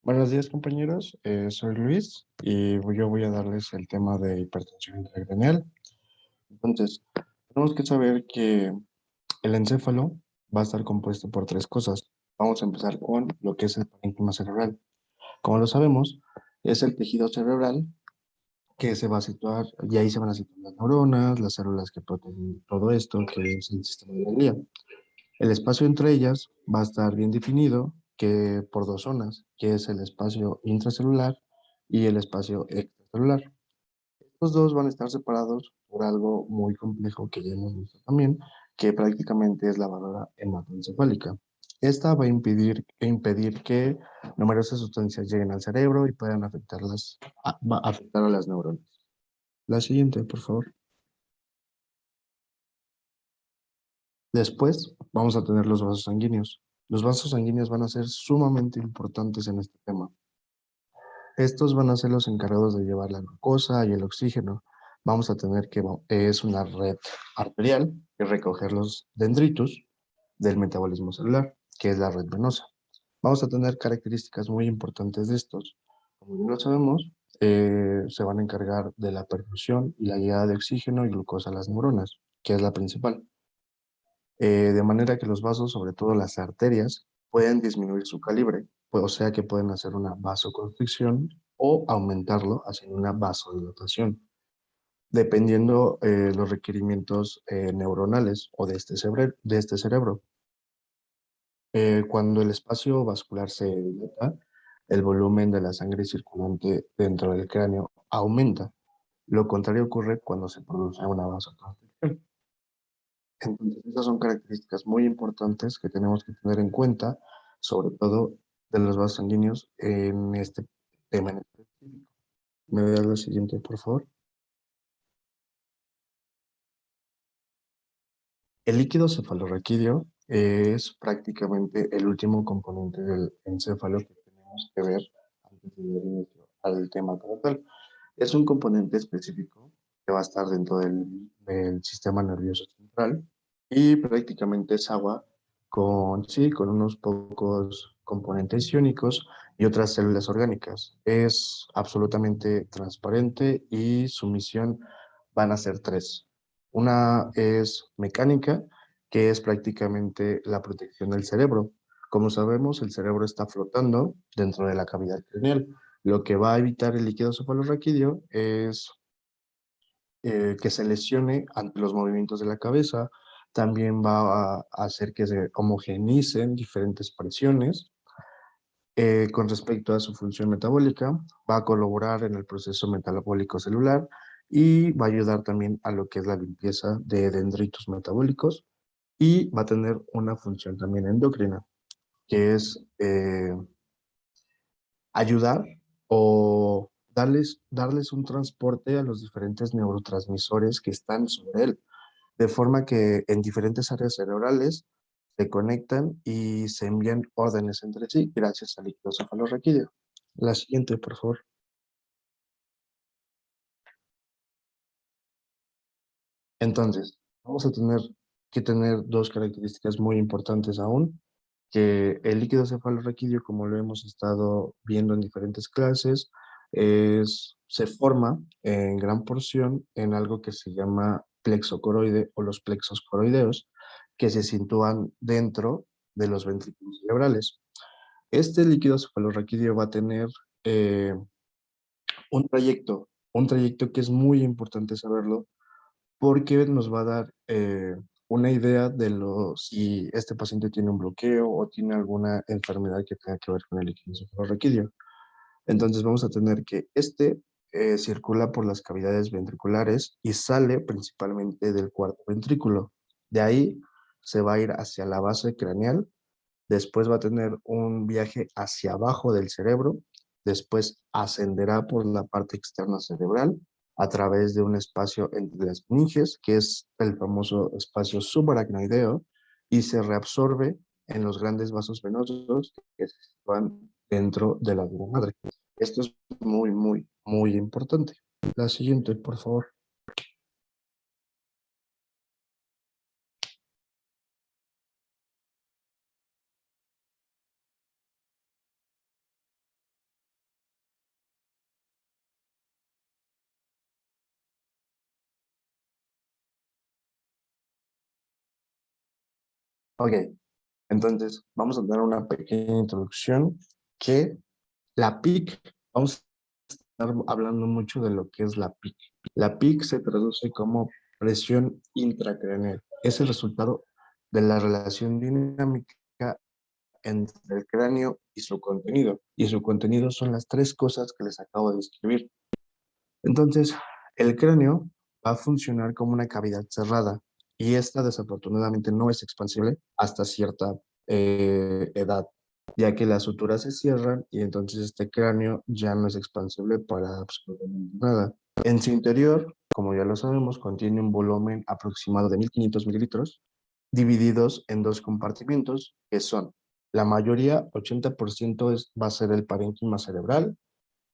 Buenos días, compañeros. Soy Luis y yo voy a darles el tema de hipertensión intracraneal. Entonces, tenemos que saber que el encéfalo va a estar compuesto por tres cosas. Vamos a empezar con lo que es el parénquima cerebral. Como lo sabemos, es el tejido cerebral que se va a situar, y ahí se van a situar las neuronas, las células que protegen todo esto, que es el sistema de Galía. El espacio entre ellas va a estar bien definido que por dos zonas, que es el espacio intracelular y el espacio extracelular. Estos dos van a estar separados por algo muy complejo que ya hemos visto también, que prácticamente es la barrera hematoencefálica. Esta va a impedir que numerosas sustancias lleguen al cerebro y puedan va a afectar a las neuronas. La siguiente, por favor. Después vamos a tener los vasos sanguíneos. Los vasos sanguíneos van a ser sumamente importantes en este tema. Estos van a ser los encargados de llevar la glucosa y el oxígeno. Vamos a tener es una red arterial y recoger los dendritos del metabolismo celular, que es la red venosa. Vamos a tener características muy importantes de estos. Como ya lo sabemos, se van a encargar de la perfusión y la llegada de oxígeno y glucosa a las neuronas, que es la principal. De manera que los vasos, sobre todo las arterias, pueden disminuir su calibre, pues, o sea que pueden hacer una vasoconstricción o aumentarlo haciendo una vasodilatación, dependiendo los requerimientos neuronales o de este cerebro. Cuando el espacio vascular se dilata, el volumen de la sangre circulante dentro del cráneo aumenta. Lo contrario ocurre cuando se produce una vasoconstricción. Entonces, esas son características muy importantes que tenemos que tener en cuenta, sobre todo de los vasos sanguíneos en este tema en específico. ¿Me voy a dar la siguiente, por favor? El líquido cefalorraquídeo es prácticamente el último componente del encéfalo que tenemos que ver antes de dar inicio al tema como tal. Es un componente específico que va a estar dentro del sistema nervioso central y prácticamente es agua sí, con unos pocos componentes iónicos y otras células orgánicas. Es absolutamente transparente y su misión van a ser tres. Una es mecánica, que es prácticamente la protección del cerebro. Como sabemos, el cerebro está flotando dentro de la cavidad craneal. Lo que va a evitar el líquido cefalorraquídeo es que se lesione ante los movimientos de la cabeza. También va a hacer que se homogeneicen diferentes presiones. Con respecto a su función metabólica, va a colaborar en el proceso metabólico celular y va a ayudar también a lo que es la limpieza de dendritos metabólicos y va a tener una función también endocrina, que es ayudar o darles un transporte a los diferentes neurotransmisores que están sobre él, de forma que en diferentes áreas cerebrales se conectan y se envían órdenes entre sí gracias al líquido cefalorraquídeo. La siguiente, por favor. Entonces, vamos a tener que tener dos características muy importantes aún, que el líquido cefalorraquídeo, como lo hemos estado viendo en diferentes clases, se forma en gran porción en algo que se llama plexo coroide o los plexos coroideos, que se sitúan dentro de los ventrículos cerebrales. Este líquido cefalorraquídeo va a tener eh, un trayecto que es muy importante saberlo, porque nos va a dar una idea de si este paciente tiene un bloqueo o tiene alguna enfermedad que tenga que ver con el líquido cefalorraquídeo. Entonces vamos a tener que circula por las cavidades ventriculares y sale principalmente del cuarto ventrículo. De ahí se va a ir hacia la base craneal, después va a tener un viaje hacia abajo del cerebro, después ascenderá por la parte externa cerebral a través de un espacio entre las meninges, que es el famoso espacio subaracnoideo, y se reabsorbe en los grandes vasos venosos que se sitúan dentro de la dura madre. Esto es muy, muy, muy importante. La siguiente, por favor. Ok, entonces vamos a dar una pequeña introducción que la PIC, vamos a estar hablando mucho de lo que es la PIC. La PIC se traduce como presión intracraneal. Es el resultado de la relación dinámica entre el cráneo y su contenido. Y su contenido son las tres cosas que les acabo de describir. Entonces, el cráneo va a funcionar como una cavidad cerrada y esta desafortunadamente no es expansible hasta cierta edad, ya que las suturas se cierran y entonces este cráneo ya no es expansible para absolutamente nada. En su interior, como ya lo sabemos, contiene un volumen aproximado de 1500 mililitros, divididos en dos compartimientos, que son, la mayoría, 80% va a ser el parénquima cerebral,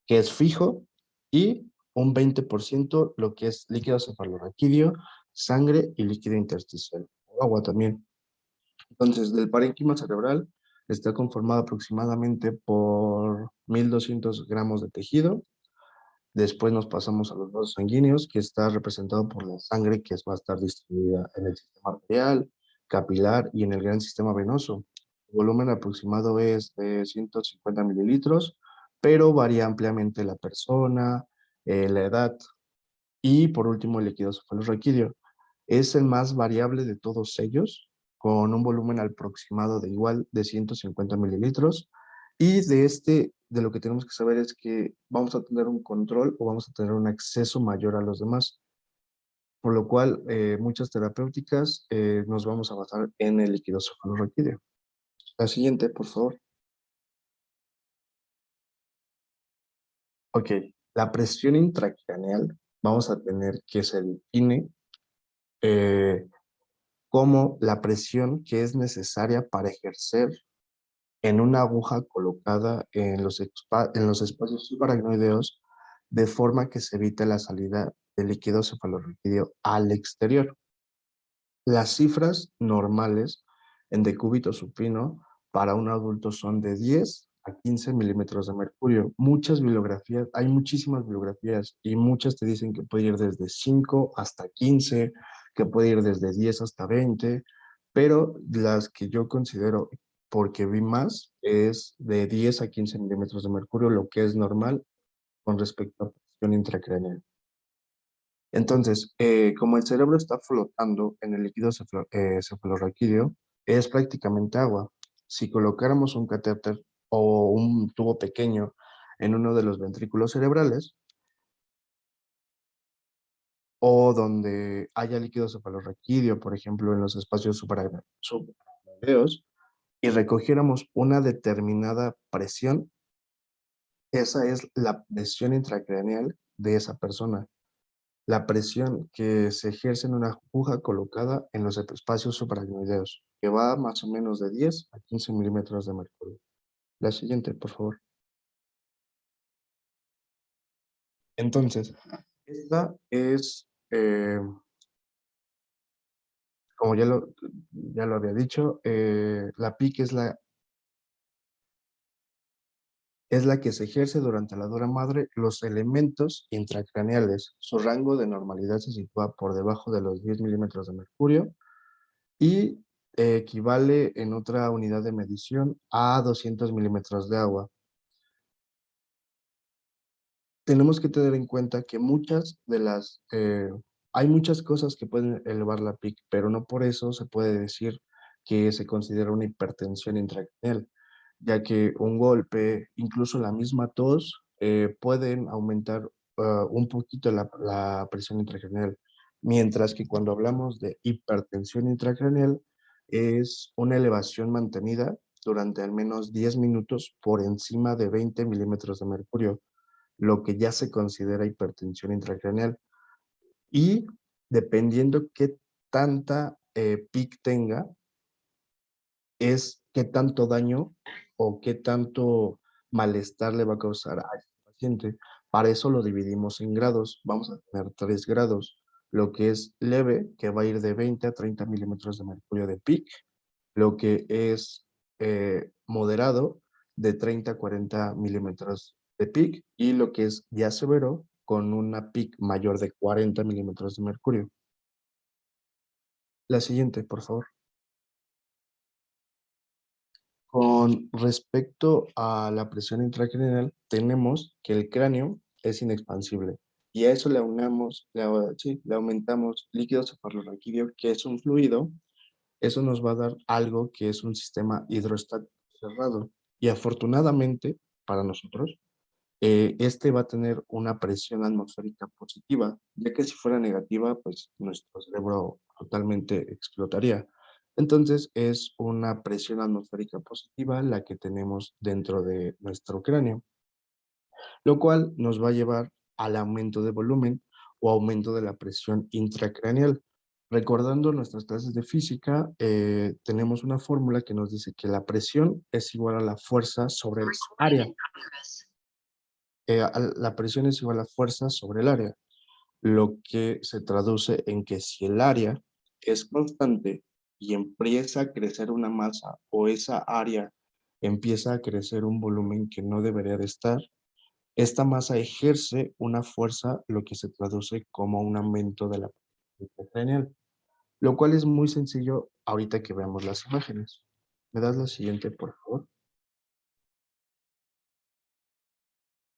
que es fijo, y un 20% lo que es líquido cefalorraquídeo, sangre y líquido intersticial, o agua también. Entonces, del parénquima cerebral está conformado aproximadamente por 1200 gramos de tejido. Después nos pasamos a los vasos sanguíneos, que está representado por la sangre, que va a estar distribuida en el sistema arterial, capilar y en el gran sistema venoso. El volumen aproximado es de 150 mililitros, pero varía ampliamente la persona, la edad y por último el líquido cefalorraquídeo. Es el más variable de todos ellos, con un volumen aproximado de igual de 150 mililitros. Y de lo que tenemos que saber es que vamos a tener un control o vamos a tener un acceso mayor a los demás, por lo cual muchas terapéuticas nos vamos a basar en el líquido cefalorraquídeo. La siguiente, por favor. Ok, la presión intracraneal vamos a tener que se define eh, como la presión que es necesaria para ejercer en una aguja colocada en los espacios subaracnoideos de forma que se evite la salida del líquido cefalorraquídeo al exterior. Las cifras normales en decúbito supino para un adulto son de 10 a 15 milímetros de mercurio. Muchas bibliografías, hay muchísimas bibliografías y muchas te dicen que puede ir desde 5 hasta 15, que puede ir desde 10 hasta 20, pero las que yo considero, porque vi más, es de 10 a 15 milímetros de mercurio, lo que es normal con respecto a presión intracraneal. Entonces, como el cerebro está flotando en el líquido cefalorraquídeo, es prácticamente agua. Si colocáramos un catéter o un tubo pequeño en uno de los ventrículos cerebrales o donde haya líquido cefalorraquídeo, por ejemplo, en los espacios subaracnoideos, y recogiéramos una determinada presión, esa es la presión intracraneal de esa persona. La presión que se ejerce en una aguja colocada en los espacios subaracnoideos, que va más o menos de 10 a 15 milímetros de mercurio. La siguiente, por favor. Entonces, esta es, como ya lo había dicho, la PIC es la que se ejerce durante la dura madre los elementos intracraneales. Su rango de normalidad se sitúa por debajo de los 10 milímetros de mercurio y equivale en otra unidad de medición a 200 milímetros de agua. Tenemos que tener en cuenta que hay muchas cosas que pueden elevar la PIC, pero no por eso se puede decir que se considera una hipertensión intracraneal, ya que un golpe, incluso la misma tos, pueden aumentar un poquito la presión intracraneal, mientras que cuando hablamos de hipertensión intracraneal es una elevación mantenida durante al menos 10 minutos por encima de 20 milímetros de mercurio, lo que ya se considera hipertensión intracraneal. Y dependiendo qué tanta PIC tenga, es qué tanto daño o qué tanto malestar le va a causar a este paciente. Para eso lo dividimos en grados. Vamos a tener 3 grados. Lo que es leve, que va a ir de 20 a 30 milímetros de mercurio de PIC. Lo que es moderado, de 30 a 40 milímetros de PIC. Y lo que es ya severo, con una PIC mayor de 40 milímetros de mercurio. La siguiente, por favor. Con respecto a la presión intracraneal, tenemos que el cráneo es inexpansible y a eso le aunamos, sí, le aumentamos líquido cefalorraquídeo, que es un fluido. Eso nos va a dar algo que es un sistema hidrostático cerrado. Y afortunadamente para nosotros, este va a tener una presión atmosférica positiva, ya que si fuera negativa, pues nuestro cerebro totalmente explotaría. Entonces es una presión atmosférica positiva la que tenemos dentro de nuestro cráneo, lo cual nos va a llevar al aumento de volumen o aumento de la presión intracraneal. Recordando nuestras clases de física, tenemos una fórmula que nos dice que la presión es igual a la fuerza sobre el área. La presión es igual a fuerza sobre el área, lo que se traduce en que si el área es constante y empieza a crecer una masa o esa área empieza a crecer un volumen que no debería de estar, esta masa ejerce una fuerza, lo que se traduce como un aumento de la presión craneal, lo cual es muy sencillo ahorita que veamos las imágenes. ¿Me das la siguiente, por favor?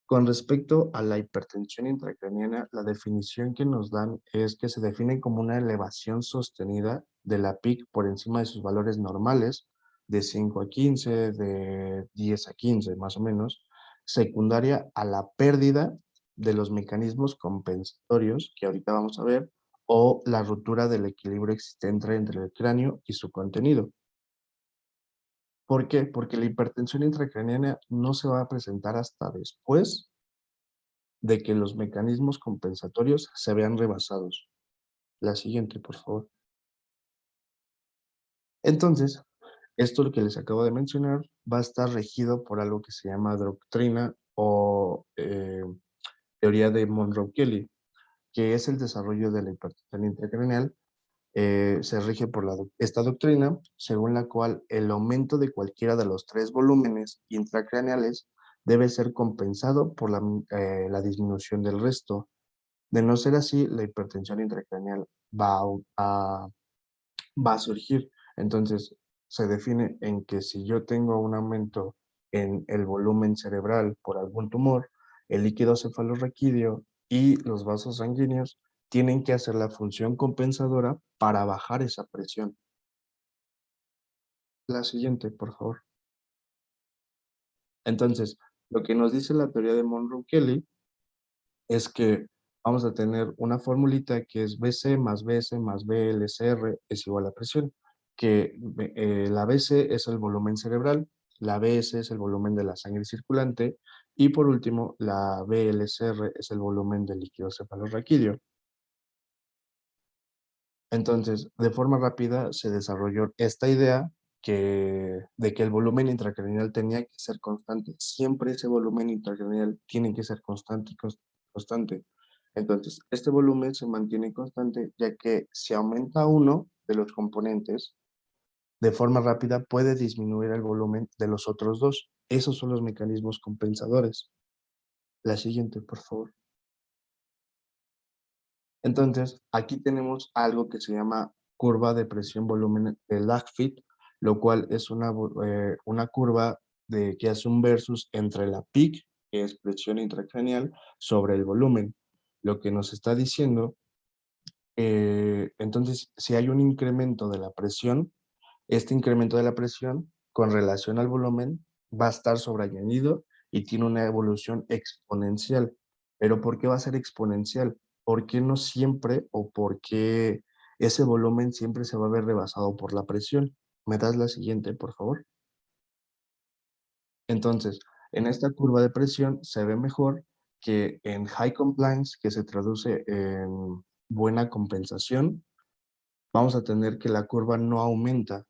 Con respecto a la hipertensión intracraniana, la definición que nos dan es que se define como una elevación sostenida de la PIC por encima de sus valores normales, de 5 a 15, de 10 a 15, más o menos, secundaria a la pérdida de los mecanismos compensatorios, que ahorita vamos a ver, o la ruptura del equilibrio existente entre el cráneo y su contenido. ¿Por qué? Porque la hipertensión intracraniana no se va a presentar hasta después de que los mecanismos compensatorios se vean rebasados. La siguiente, por favor. Entonces, esto lo que les acabo de mencionar va a estar regido por algo que se llama doctrina o teoría de Monroe-Kelly, que es el desarrollo de la hipertensión intracraneal. Se rige por esta doctrina, según la cual el aumento de cualquiera de los tres volúmenes intracraneales debe ser compensado por la disminución del resto. De no ser así, la hipertensión intracraneal a, va a surgir. Entonces, se define en que si yo tengo un aumento en el volumen cerebral por algún tumor, el líquido cefalorraquídeo y los vasos sanguíneos tienen que hacer la función compensadora para bajar esa presión. La siguiente, por favor. Entonces, lo que nos dice la teoría de Monroe-Kelly es que vamos a tener una formulita que es BC más BS más BLCR es igual a presión, que la BC es el volumen cerebral, la BS es el volumen de la sangre circulante y por último la BLCR es el volumen del líquido cefalorraquídeo. Entonces, de forma rápida se desarrolló esta idea de que el volumen intracranial tenía que ser constante. Siempre ese volumen intracranial tiene que ser constante y constante. Entonces, este volumen se mantiene constante ya que si aumenta uno de los componentes, de forma rápida puede disminuir el volumen de los otros dos. Esos son los mecanismos compensadores. La siguiente, por favor. Entonces, aquí tenemos algo que se llama curva de presión-volumen de Lagfit, lo cual es una curva que hace un versus entre la PIC, que es presión intracraneal, sobre el volumen. Lo que nos está diciendo, entonces, si hay un incremento de la presión, este incremento de la presión con relación al volumen va a estar sobreañadido y tiene una evolución exponencial. ¿Pero por qué va a ser exponencial? ¿Por qué no siempre o por qué ese volumen siempre se va a ver rebasado por la presión? ¿Me das la siguiente, por favor? Entonces, en esta curva de presión se ve mejor que en high compliance, que se traduce en buena compensación, vamos a tener que la curva no aumenta.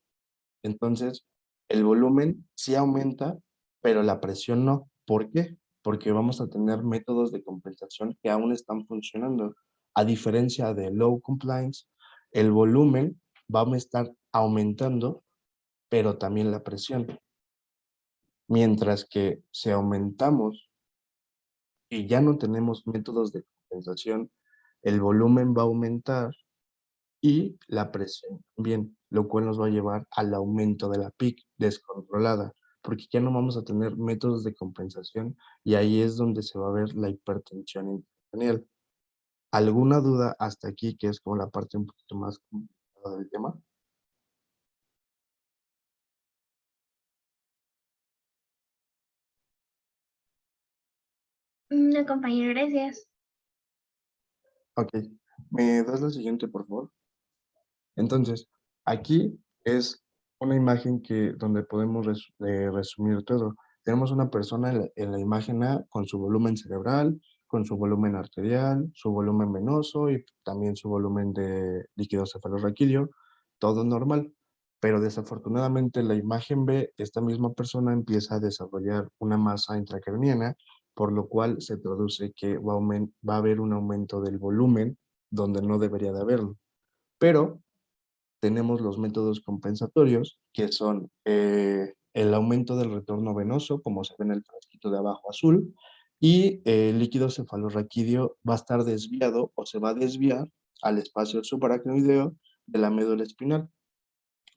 Entonces, el volumen sí aumenta, pero la presión no. ¿Por qué? Porque vamos a tener métodos de compensación que aún están funcionando. A diferencia de low compliance, el volumen va a estar aumentando, pero también la presión. Mientras que si aumentamos y ya no tenemos métodos de compensación, el volumen va a aumentar y la presión también. lo cual nos va a llevar al aumento de la PIC descontrolada, porque ya no vamos a tener métodos de compensación y ahí es donde se va a ver la hipertensión intracranial. ¿Alguna duda hasta aquí, que es como la parte un poquito más complicada del tema? No, compañero, gracias. Ok, ¿me das la siguiente, por favor? Entonces, aquí es una imagen donde podemos resumir todo. Tenemos una persona en la imagen A con su volumen cerebral, con su volumen arterial, su volumen venoso y también su volumen de líquido cefalorraquídeo, todo normal. Pero desafortunadamente en la imagen B, esta misma persona empieza a desarrollar una masa intracraniana, por lo cual se produce que va a haber un aumento del volumen donde no debería de haberlo. Pero tenemos los métodos compensatorios, que son el aumento del retorno venoso, como se ve en el frasquito de abajo azul, y el líquido cefalorraquídeo va a estar desviado o se va a desviar al espacio subaracnoideo de la médula espinal.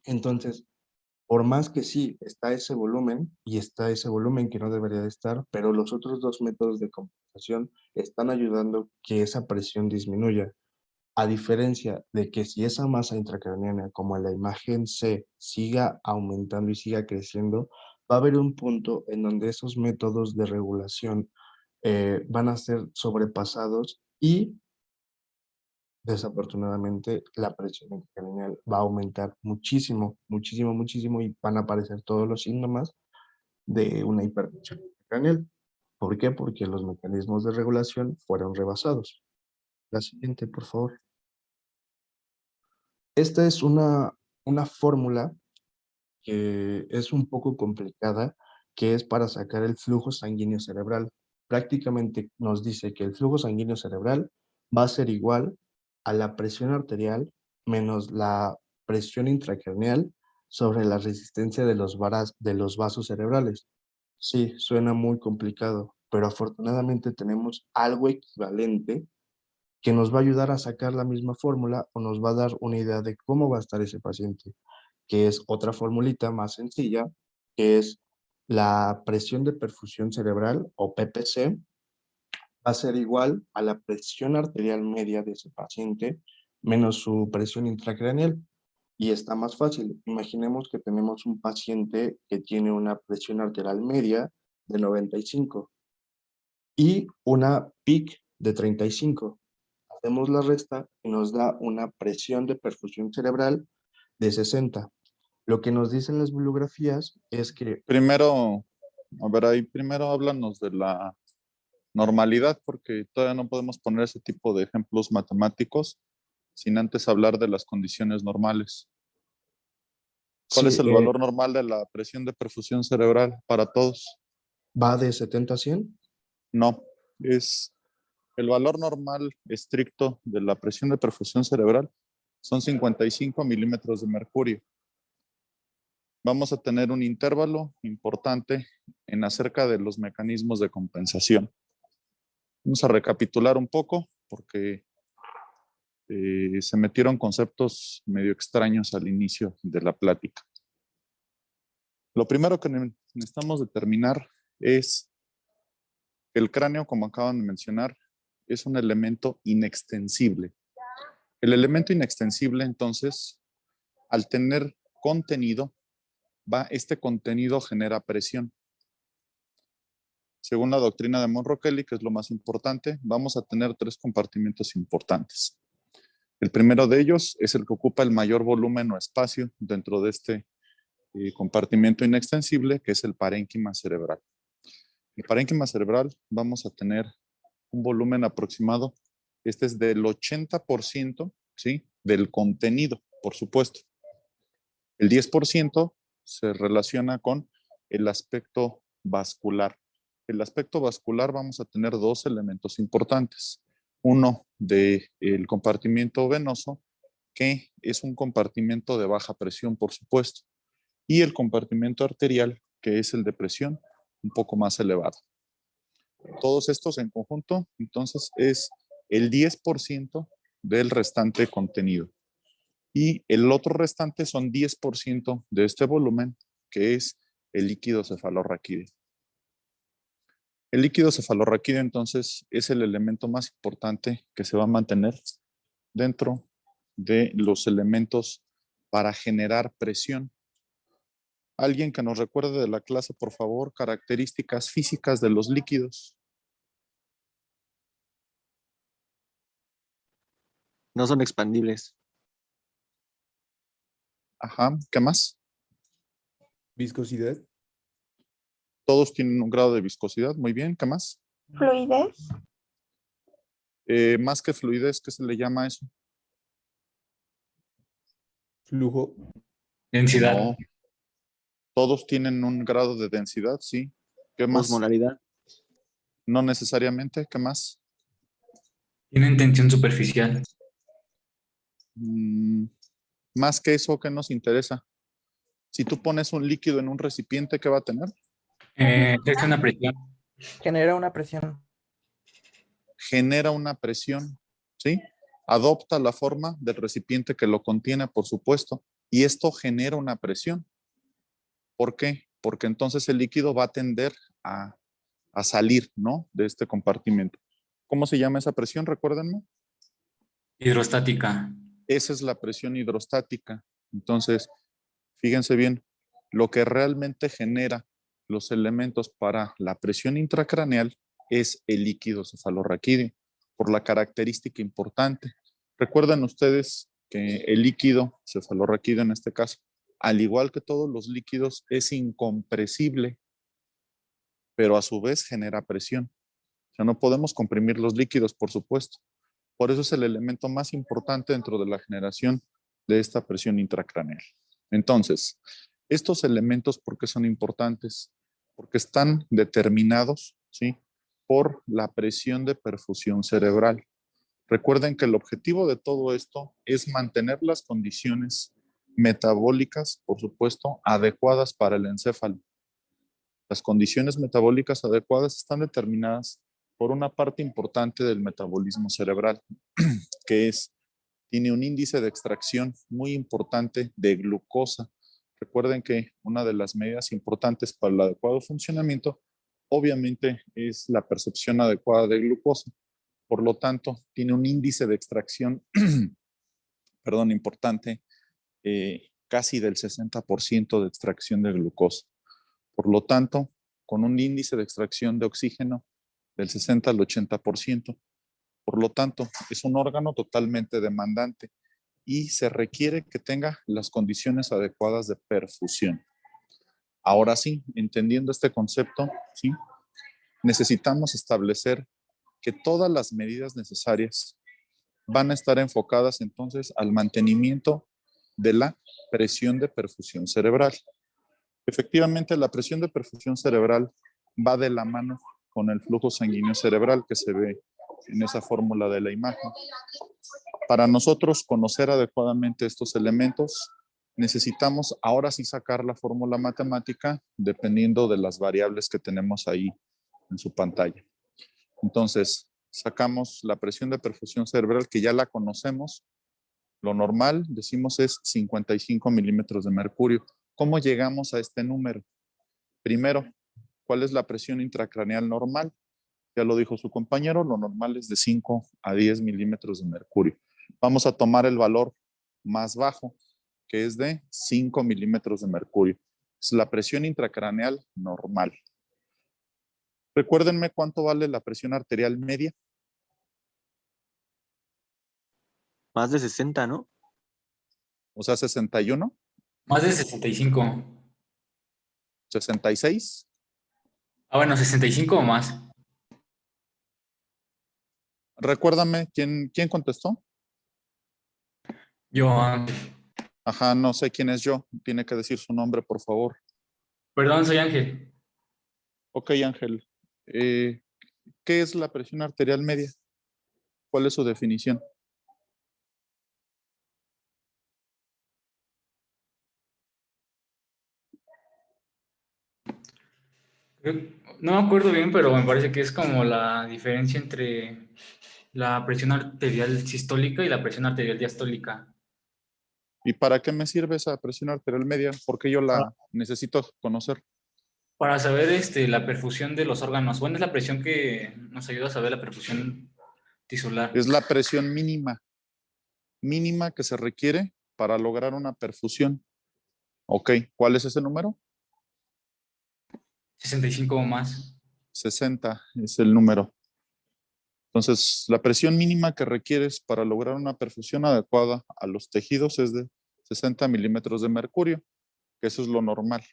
Entonces, por más que sí está ese volumen, y está ese volumen que no debería de estar, pero los otros dos métodos de compensación están ayudando que esa presión disminuya. A diferencia de que si esa masa intracraneana, como en la imagen C, siga aumentando y siga creciendo, va a haber un punto en donde esos métodos de regulación van a ser sobrepasados y desafortunadamente la presión intracraneal va a aumentar muchísimo, muchísimo, muchísimo y van a aparecer todos los síntomas de una hipertensión intracraneal. ¿Por qué? Porque los mecanismos de regulación fueron rebasados. La siguiente, por favor. Esta es una fórmula que es un poco complicada, que es para sacar el flujo sanguíneo cerebral. Prácticamente nos dice que el flujo sanguíneo cerebral va a ser igual a la presión arterial menos la presión intracraneal sobre la resistencia de los vasos cerebrales. Sí, suena muy complicado, pero afortunadamente tenemos algo equivalente que nos va a ayudar a sacar la misma fórmula o nos va a dar una idea de cómo va a estar ese paciente, que es otra formulita más sencilla, que es la presión de perfusión cerebral o PPC, va a ser igual a la presión arterial media de ese paciente menos su presión intracraneal. Y está más fácil. Imaginemos que tenemos un paciente que tiene una presión arterial media de 95 y una PIC de 35. Hacemos la resta y nos da una presión de perfusión cerebral de 60. Lo que nos dicen las bibliografías es que Primero, a ver, ahí primero háblanos de la normalidad, porque todavía no podemos poner ese tipo de ejemplos matemáticos sin antes hablar de las condiciones normales. ¿Cuál es sí, el valor normal de la presión de perfusión cerebral para todos? va de 70 a 100. No, es el valor normal estricto de la presión de perfusión cerebral son 55 milímetros de mercurio. Vamos a tener un intervalo importante en acerca de los mecanismos de compensación. Vamos a recapitular un poco porque se metieron conceptos medio extraños al inicio de la plática. Lo primero que necesitamos determinar es que el cráneo, como acaban de mencionar, es un elemento inextensible. El elemento inextensible, entonces, al tener contenido, este contenido genera presión. Según la doctrina de Monroe Kelly, que es lo más importante, vamos a tener tres compartimentos importantes. El primero de ellos es el que ocupa el mayor volumen o espacio dentro de este compartimento inextensible, que es el parénquima cerebral. El parénquima cerebral vamos a tener un volumen aproximado, este es del 80%, ¿sí? Del contenido, por supuesto. El 10% se relaciona con el aspecto vascular. El aspecto vascular vamos a tener dos elementos importantes. Uno del compartimiento venoso, que es un compartimento de baja presión, por supuesto, y el compartimento arterial, que es el de presión un poco más elevada. Todos estos en conjunto, entonces, es el 10% del restante contenido. Y el otro restante son 10% de este volumen, que es el líquido cefalorraquídeo. El líquido cefalorraquídeo, entonces, es el elemento más importante que se va a mantener dentro de los elementos para generar presión. Alguien que nos recuerde de la clase, por favor, características físicas de los líquidos. No son expandibles. Ajá, ¿qué más? Viscosidad. Todos tienen un grado de viscosidad, muy bien, ¿qué más? Fluidez. Más que fluidez, ¿qué se le llama a eso? Flujo. Densidad. No. Todos tienen un grado de densidad, sí. ¿Qué más? Osmolaridad. No necesariamente, ¿qué más? Tienen tensión superficial. Más que eso, ¿qué nos interesa? Si tú pones un líquido en un recipiente, ¿qué va a tener? Ejerce una presión. Genera una presión. Genera una presión, ¿sí? Adopta la forma del recipiente que lo contiene, por supuesto, y esto genera una presión. ¿Por qué? Porque entonces el líquido va a tender a salir, ¿no? De este compartimento. ¿Cómo se llama esa presión? Recuérdenme. Hidrostática. Esa es la presión hidrostática. Entonces, fíjense bien, lo que realmente genera los elementos para la presión intracraneal es el líquido cefalorraquídeo, por la característica importante. Recuerden ustedes que el líquido cefalorraquídeo en este caso, al igual que todos los líquidos, es incompresible, pero a su vez genera presión. O sea, no podemos comprimir los líquidos, por supuesto. Por eso es el elemento más importante dentro de la generación de esta presión intracraneal. Entonces, estos elementos, ¿por qué son importantes? Porque están determinados, ¿sí?, por la presión de perfusión cerebral. Recuerden que el objetivo de todo esto es mantener las condiciones metabólicas, por supuesto, adecuadas para el encéfalo. Las condiciones metabólicas adecuadas están determinadas por una parte importante del metabolismo cerebral, que tiene un índice de extracción muy importante de glucosa. Recuerden que una de las medidas importantes para el adecuado funcionamiento, obviamente, es la percepción adecuada de glucosa. Por lo tanto, tiene un índice de extracción, perdón, importante, casi del 60% de extracción de glucosa. Por lo tanto, con un índice de extracción de oxígeno del 60 al 80%. Por lo tanto, es un órgano totalmente demandante y se requiere que tenga las condiciones adecuadas de perfusión. Ahora sí, entendiendo este concepto, ¿sí?, necesitamos establecer que todas las medidas necesarias van a estar enfocadas entonces al mantenimiento de la presión de perfusión cerebral. Efectivamente, la presión de perfusión cerebral va de la mano con el flujo sanguíneo cerebral que se ve en esa fórmula de la imagen. Para nosotros conocer adecuadamente estos elementos, necesitamos ahora sí sacar la fórmula matemática dependiendo de las variables que tenemos ahí en su pantalla. Entonces, sacamos la presión de perfusión cerebral, que ya la conocemos. Lo normal, decimos, es 55 milímetros de mercurio. ¿Cómo llegamos a este número? Primero, ¿cuál es la presión intracraneal normal? Ya lo dijo su compañero, lo normal es de 5 a 10 milímetros de mercurio. Vamos a tomar el valor más bajo, que es de 5 milímetros de mercurio. Es la presión intracraneal normal. Recuérdenme cuánto vale la presión arterial media. Más de 60, ¿no? O sea, 61, Más de 65. 66. Ah, bueno, 65 o más. Recuérdame, ¿quién contestó? Yo, Ajá, no sé quién es yo. Tiene que decir su nombre, por favor. perdón, soy Ángel. Ok, Ángel. ¿Qué es la presión arterial media? ¿Cuál es su definición? No me acuerdo bien, pero me parece que es como la diferencia entre la presión arterial sistólica y la presión arterial diastólica. ¿Y para qué me sirve esa presión arterial media? Porque yo la necesito conocer. Para saber la perfusión de los órganos. ¿Cuál es la presión que nos ayuda a saber la perfusión tisular? Es la presión mínima que se requiere para lograr una perfusión. Ok, ¿cuál es ese número? 65 o más. 60 es el número. Entonces, la presión mínima que requieres para lograr una perfusión adecuada a los tejidos es de 60 milímetros de mercurio, que eso es lo normal.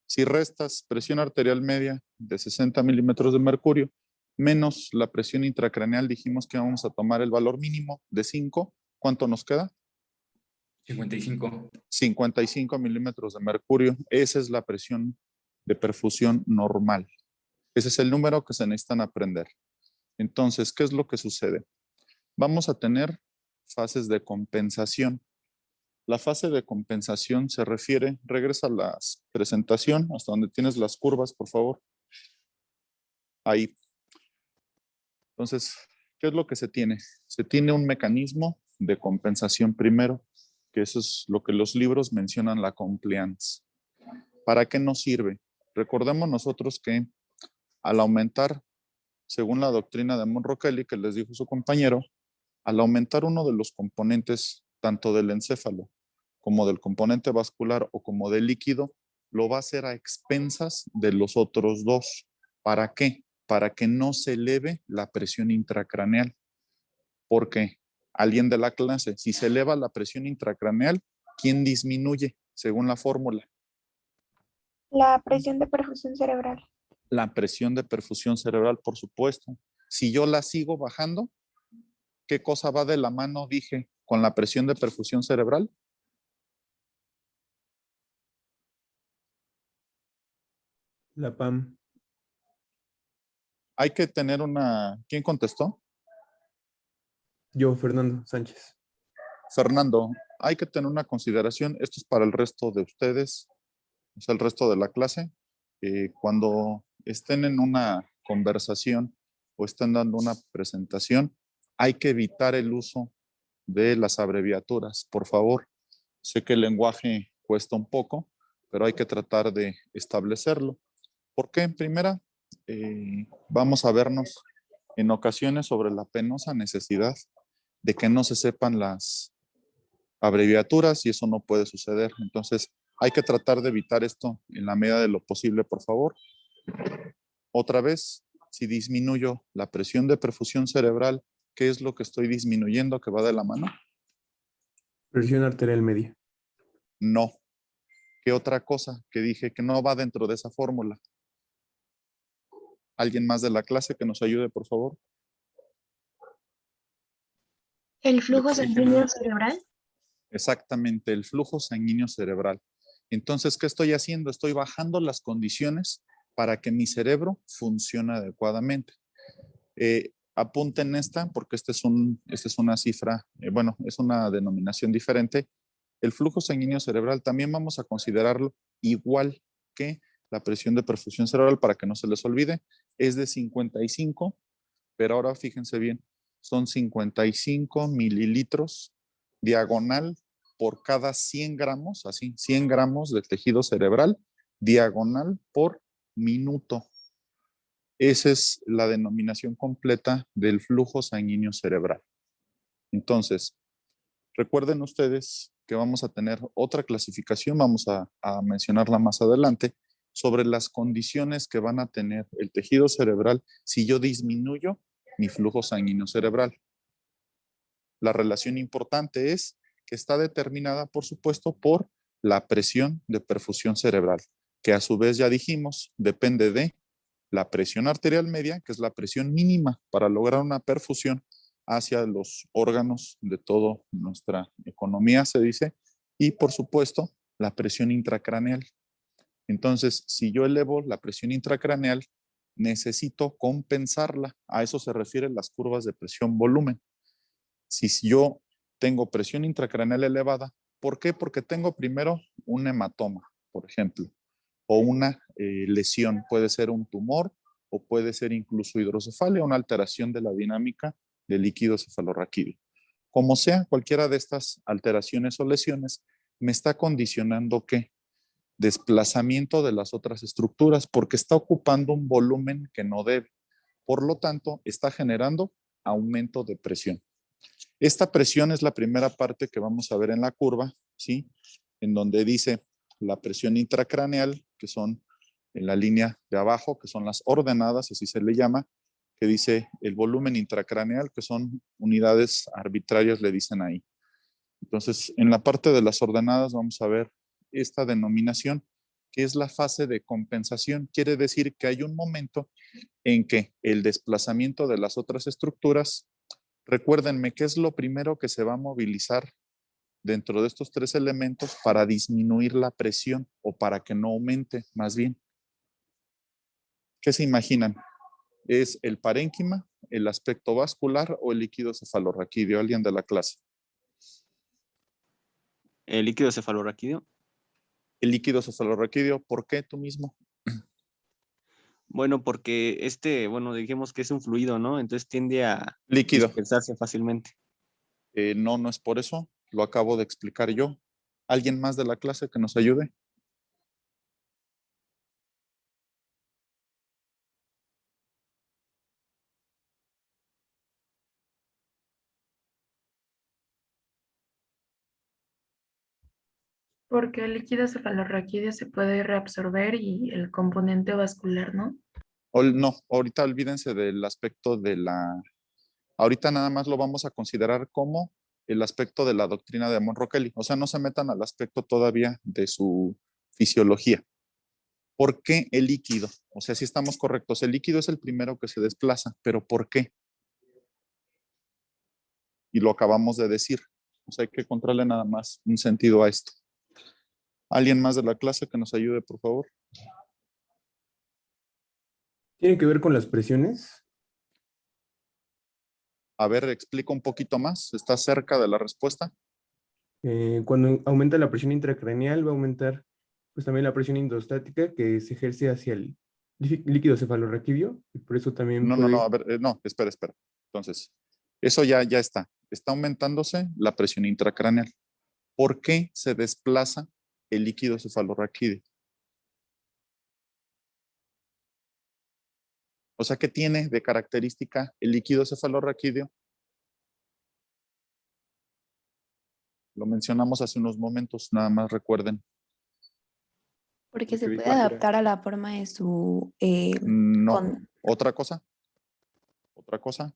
Si restas presión arterial media de 60 milímetros de mercurio, menos la presión intracraneal, dijimos que vamos a tomar el valor mínimo de 5, ¿cuánto nos queda? 55. 55 milímetros de mercurio. Esa es la presión de perfusión normal. Ese es el número que se necesitan aprender. Entonces, ¿qué es lo que sucede? Vamos a tener fases de compensación. La fase de compensación se refiere, regresa a la presentación, hasta donde tienes las curvas, por favor. Ahí. Entonces, ¿qué es lo que se tiene? Se tiene un mecanismo de compensación primero, que eso es lo que los libros mencionan, la compliance. ¿Para qué nos sirve? Recordemos nosotros que al aumentar, según la doctrina de Monroe Kelly, que les dijo su compañero, al aumentar uno de los componentes, tanto del encéfalo como del componente vascular o como del líquido, lo va a hacer a expensas de los otros dos. ¿Para qué? Para que no se eleve la presión intracraneal. Porque alguien de la clase, si se eleva la presión intracraneal, ¿quién disminuye según la fórmula? La presión de perfusión cerebral. La presión de perfusión cerebral, por supuesto. Si yo la sigo bajando, ¿qué cosa va de la mano, dije, con la presión de perfusión cerebral? La PAM. Hay que tener una... ¿Quién contestó? Yo, Fernando Sánchez. Fernando, hay que tener una consideración. Esto es para el resto de ustedes, o sea, el resto de la clase. Cuando estén en una conversación o estén dando una presentación, hay que evitar el uso de las abreviaturas, por favor. Sé que el lenguaje cuesta un poco, pero hay que tratar de establecerlo. ¿Por qué? En primera, vamos a vernos en ocasiones sobre la penosa necesidad de que no se sepan las abreviaturas y eso no puede suceder. Entonces, hay que tratar de evitar esto en la medida de lo posible, por favor. Otra vez, si disminuyo la presión de perfusión cerebral, ¿qué es lo que estoy disminuyendo que va de la mano? Presión arterial media. No. ¿Qué otra cosa que dije que no va dentro de esa fórmula? ¿Alguien más de la clase que nos ayude, por favor? El flujo Oxígeno. sanguíneo cerebral. Exactamente, el flujo sanguíneo cerebral. Entonces, ¿qué estoy haciendo? Estoy bajando las condiciones para que mi cerebro funcione adecuadamente. Apunten esta, porque esta es una cifra, bueno, es una denominación diferente. El flujo sanguíneo cerebral también vamos a considerarlo igual que la presión de perfusión cerebral para que no se les olvide. Es de 55, pero ahora fíjense bien, son 55 mililitros diagonal por cada 100 gramos, así, 100 gramos de tejido cerebral, diagonal por minuto. Esa es la denominación completa del flujo sanguíneo cerebral. Entonces, recuerden ustedes que vamos a tener otra clasificación, vamos a mencionarla más adelante, sobre las condiciones que van a tener el tejido cerebral si yo disminuyo mi flujo sanguíneo cerebral. La relación importante es que está determinada, por supuesto, por la presión de perfusión cerebral, que a su vez ya dijimos, depende de la presión arterial media, que es la presión mínima para lograr una perfusión hacia los órganos de toda nuestra economía, se dice, y por supuesto, la presión intracraneal. Entonces, si yo elevo la presión intracraneal, necesito compensarla. A eso se refieren las curvas de presión-volumen. Si yo tengo presión intracraneal elevada, ¿por qué? Porque tengo primero un hematoma, por ejemplo, o una lesión. Puede ser un tumor o puede ser incluso hidrocefalia, una alteración de la dinámica del líquido cefalorraquídeo. Como sea, cualquiera de estas alteraciones o lesiones me está condicionando ¿qué? Desplazamiento de las otras estructuras porque está ocupando un volumen que no debe. Por lo tanto, está generando aumento de presión. Esta presión es la primera parte que vamos a ver en la curva, ¿sí? En donde dice la presión intracraneal, que son en la línea de abajo, que son las ordenadas, así se le llama, que dice el volumen intracraneal, que son unidades arbitrarias, le dicen ahí. Entonces, en la parte de las ordenadas vamos a ver esta denominación, que es la fase de compensación. Quiere decir que hay un momento en que el desplazamiento de las otras estructuras, recuérdenme, ¿qué es lo primero que se va a movilizar dentro de estos tres elementos para disminuir la presión o para que no aumente más bien? ¿Qué se imaginan? ¿Es el parénquima, el aspecto vascular o el líquido cefalorraquídeo? ¿Alguien de la clase? El líquido cefalorraquídeo. El líquido cefalorraquídeo, ¿por qué tú mismo? Bueno, porque bueno, dijimos que es un fluido, ¿no? Entonces tiende a Líquido. dispersarse fácilmente. No, no es por eso. Lo acabo de explicar yo. ¿Alguien más de la clase que nos ayude? Porque el líquido cefalorraquídeo se puede reabsorber y el componente vascular, ¿no? No, ahorita olvídense del aspecto de la... Ahorita nada más lo vamos a considerar como el aspecto de la doctrina de Monroe Kelly. O sea, no se metan al aspecto todavía de su fisiología. ¿Por qué el líquido? O sea, si estamos correctos, el líquido es el primero que se desplaza, pero ¿por qué? Y lo acabamos de decir. O sea, hay que encontrarle nada más un sentido a esto. ¿Alguien más de la clase que nos ayude, por favor? ¿Tiene que ver con las presiones? A ver, explica un poquito más. ¿Está cerca de la respuesta? Cuando aumenta la presión intracraneal, va a aumentar pues también la presión endostática que se ejerce hacia el líquido cefalorraquídeo y por eso también No, puede... a ver, no, espera. Entonces, eso ya está. Está aumentándose la presión intracraneal. ¿Por qué se desplaza el líquido cefalorraquídeo? O sea, ¿qué tiene de característica el líquido cefalorraquídeo? Lo mencionamos hace unos momentos, nada más recuerden. Porque se dijo puede que era- adaptar a la forma de su... No. ¿Otra cosa? ¿Otra cosa?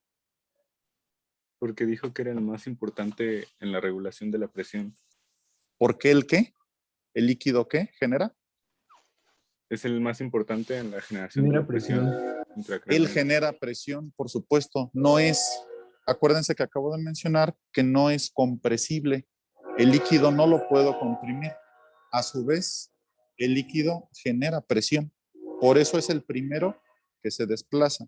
Porque dijo que era el más importante en la regulación de la presión. ¿Por qué el qué? ¿El líquido qué genera? Es el más importante en la generación de Genera la presión presión. intracraneal. Él genera presión, por supuesto. No es, acuérdense que acabo de mencionar que no es compresible. El líquido no lo puedo comprimir. A su vez, el líquido genera presión. Por eso es el primero que se desplaza.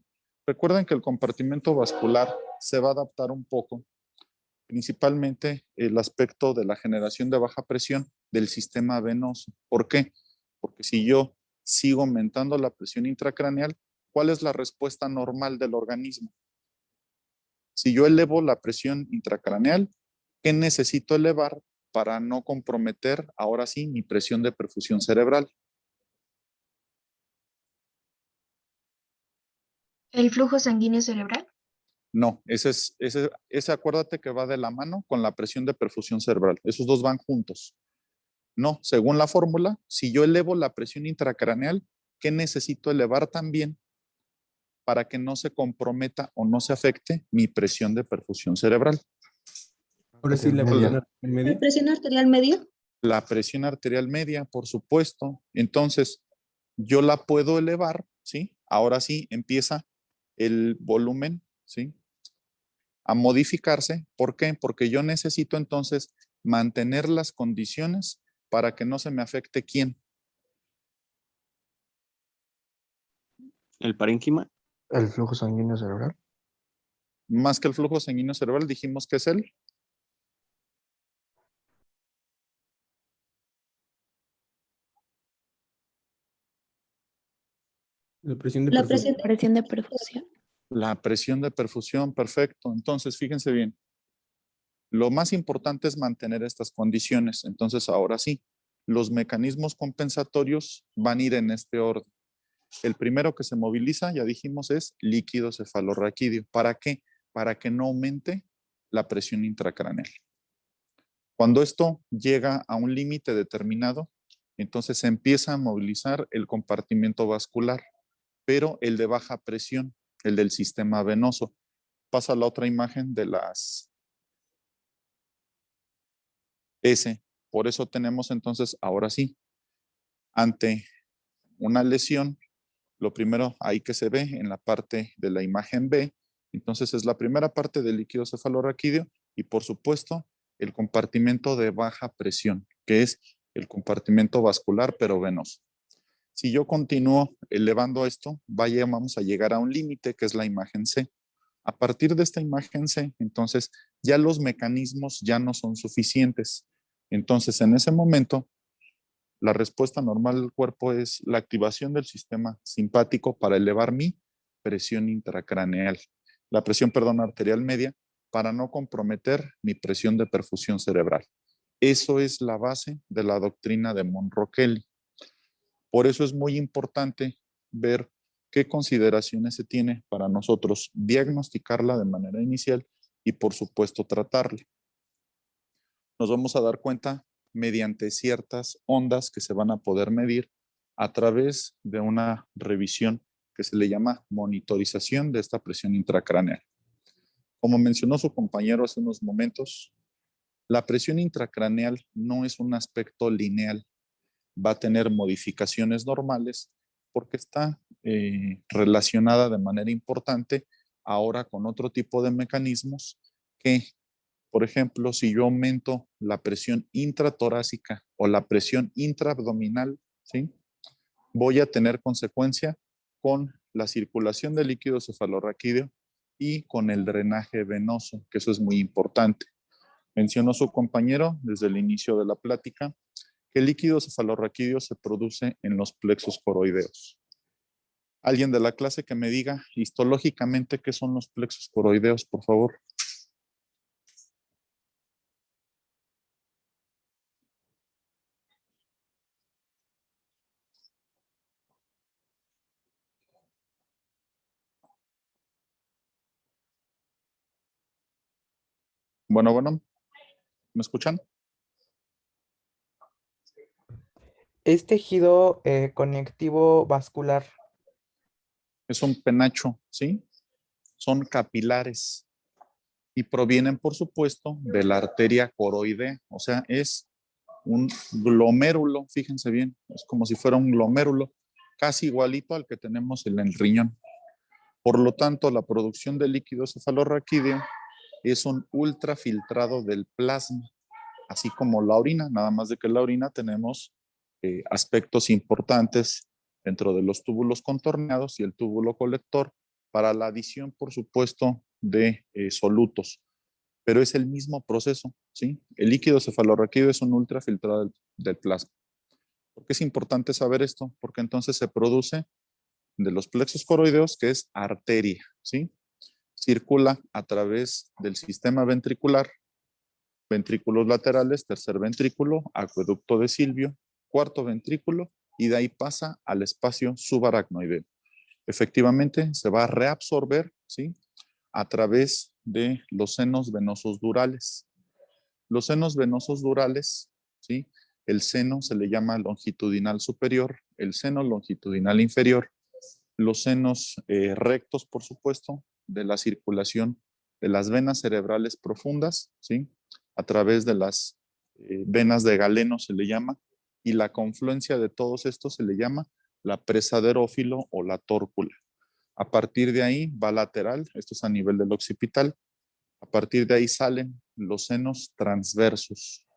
Recuerden que el compartimento vascular se va a adaptar un poco, principalmente el aspecto de la generación de baja presión del sistema venoso. ¿Por qué? Porque si yo sigo aumentando la presión intracraneal, ¿cuál es la respuesta normal del organismo? Si yo elevo la presión intracraneal, ¿qué necesito elevar para no comprometer ahora sí mi presión de perfusión cerebral? ¿El flujo sanguíneo cerebral? No, ese acuérdate que va de la mano con la presión de perfusión cerebral. Esos dos van juntos. No, según la fórmula, si yo elevo la presión intracraneal, ¿qué necesito elevar también para que no se comprometa o no se afecte mi presión de perfusión cerebral? Ahora sí, la presión arterial ¿La media. presión arterial media? La presión arterial media, por supuesto. Entonces, yo la puedo elevar, ¿sí? Ahora sí empieza el volumen, ¿sí? A modificarse. ¿Por qué? Porque yo necesito entonces mantener las condiciones para que no se me afecte quién. El parénquima. El flujo sanguíneo cerebral. Más que el flujo sanguíneo cerebral, dijimos que es el La presión de La perfusión. presión Presión de perfusión. la presión de perfusión, perfecto. Entonces, fíjense bien. Lo más importante es mantener estas condiciones. Entonces, ahora sí, los mecanismos compensatorios van a ir en este orden. El primero que se moviliza, ya dijimos, es líquido cefalorraquídeo. ¿Para qué? Para que no aumente la presión intracraneal. Cuando esto llega a un límite determinado, entonces se empieza a movilizar el compartimento vascular, pero el de baja presión, el del sistema venoso. Pasa la otra imagen de las S. Por eso tenemos entonces, ahora sí, ante una lesión, lo primero ahí que se ve en la parte de la imagen B, entonces es la primera parte del líquido cefalorraquídeo y por supuesto el compartimento de baja presión, que es el compartimento vascular pero venoso. Si yo continúo elevando esto, vamos a llegar a un límite que es la imagen C. A partir de esta imagen C, entonces ya los mecanismos ya no son suficientes. Entonces en ese momento la respuesta normal del cuerpo es la activación del sistema simpático para elevar mi presión intracraneal, la presión, perdón, arterial media, para no comprometer mi presión de perfusión cerebral. Eso es la base de la doctrina de Monro-Kelly. Por eso es muy importante ver qué consideraciones se tiene para nosotros diagnosticarla de manera inicial y por supuesto tratarla. Nos vamos a dar cuenta mediante ciertas ondas que se van a poder medir a través de una revisión que se le llama monitorización de esta presión intracraneal. Como mencionó su compañero hace unos momentos, la presión intracraneal no es un aspecto lineal, va a tener modificaciones normales porque está relacionada de manera importante ahora con otro tipo de mecanismos que, por ejemplo, si yo aumento la presión intratorácica o la presión intraabdominal, ¿sí?, voy a tener consecuencia con la circulación de líquido cefalorraquídeo y con el drenaje venoso, que eso es muy importante. Mencionó su compañero desde el inicio de la plática que el líquido cefalorraquídeo se produce en los plexos coroideos. Alguien de la clase que me diga histológicamente qué son los plexos coroideos, por favor. Bueno, ¿me escuchan? Es tejido conectivo vascular. Es un penacho, ¿sí? Son capilares y provienen, por supuesto, de la arteria coroidea. O sea, es un glomérulo, fíjense bien, es como si fuera un glomérulo, casi igualito al que tenemos en el riñón. Por lo tanto, la producción de líquido cefalorraquídeo es un ultrafiltrado del plasma, así como la orina, nada más de que la orina tenemos aspectos importantes dentro de los túbulos contorneados y el túbulo colector para la adición, por supuesto, de solutos. Pero es el mismo proceso, ¿sí? El líquido cefalorraquídeo es un ultrafiltrado del plasma. ¿Por qué es importante saber esto? Porque entonces se produce de los plexos coroideos, que es arteria, ¿sí? Circula a través del sistema ventricular, ventrículos laterales, tercer ventrículo, acueducto de Silvio, cuarto ventrículo, y de ahí pasa al espacio subaracnoideo. Efectivamente, se va a reabsorber, ¿sí?, a través de los senos venosos durales. Los senos venosos durales, ¿sí?, el seno se le llama longitudinal superior, el seno longitudinal inferior, los senos rectos, por supuesto, de la circulación de las venas cerebrales profundas, ¿sí?, a través de las venas de Galeno se le llama, y la confluencia de todos estos se le llama la presa de Herófilo o la tórcula. A partir de ahí va lateral, esto es a nivel del occipital, a partir de ahí salen los senos transversos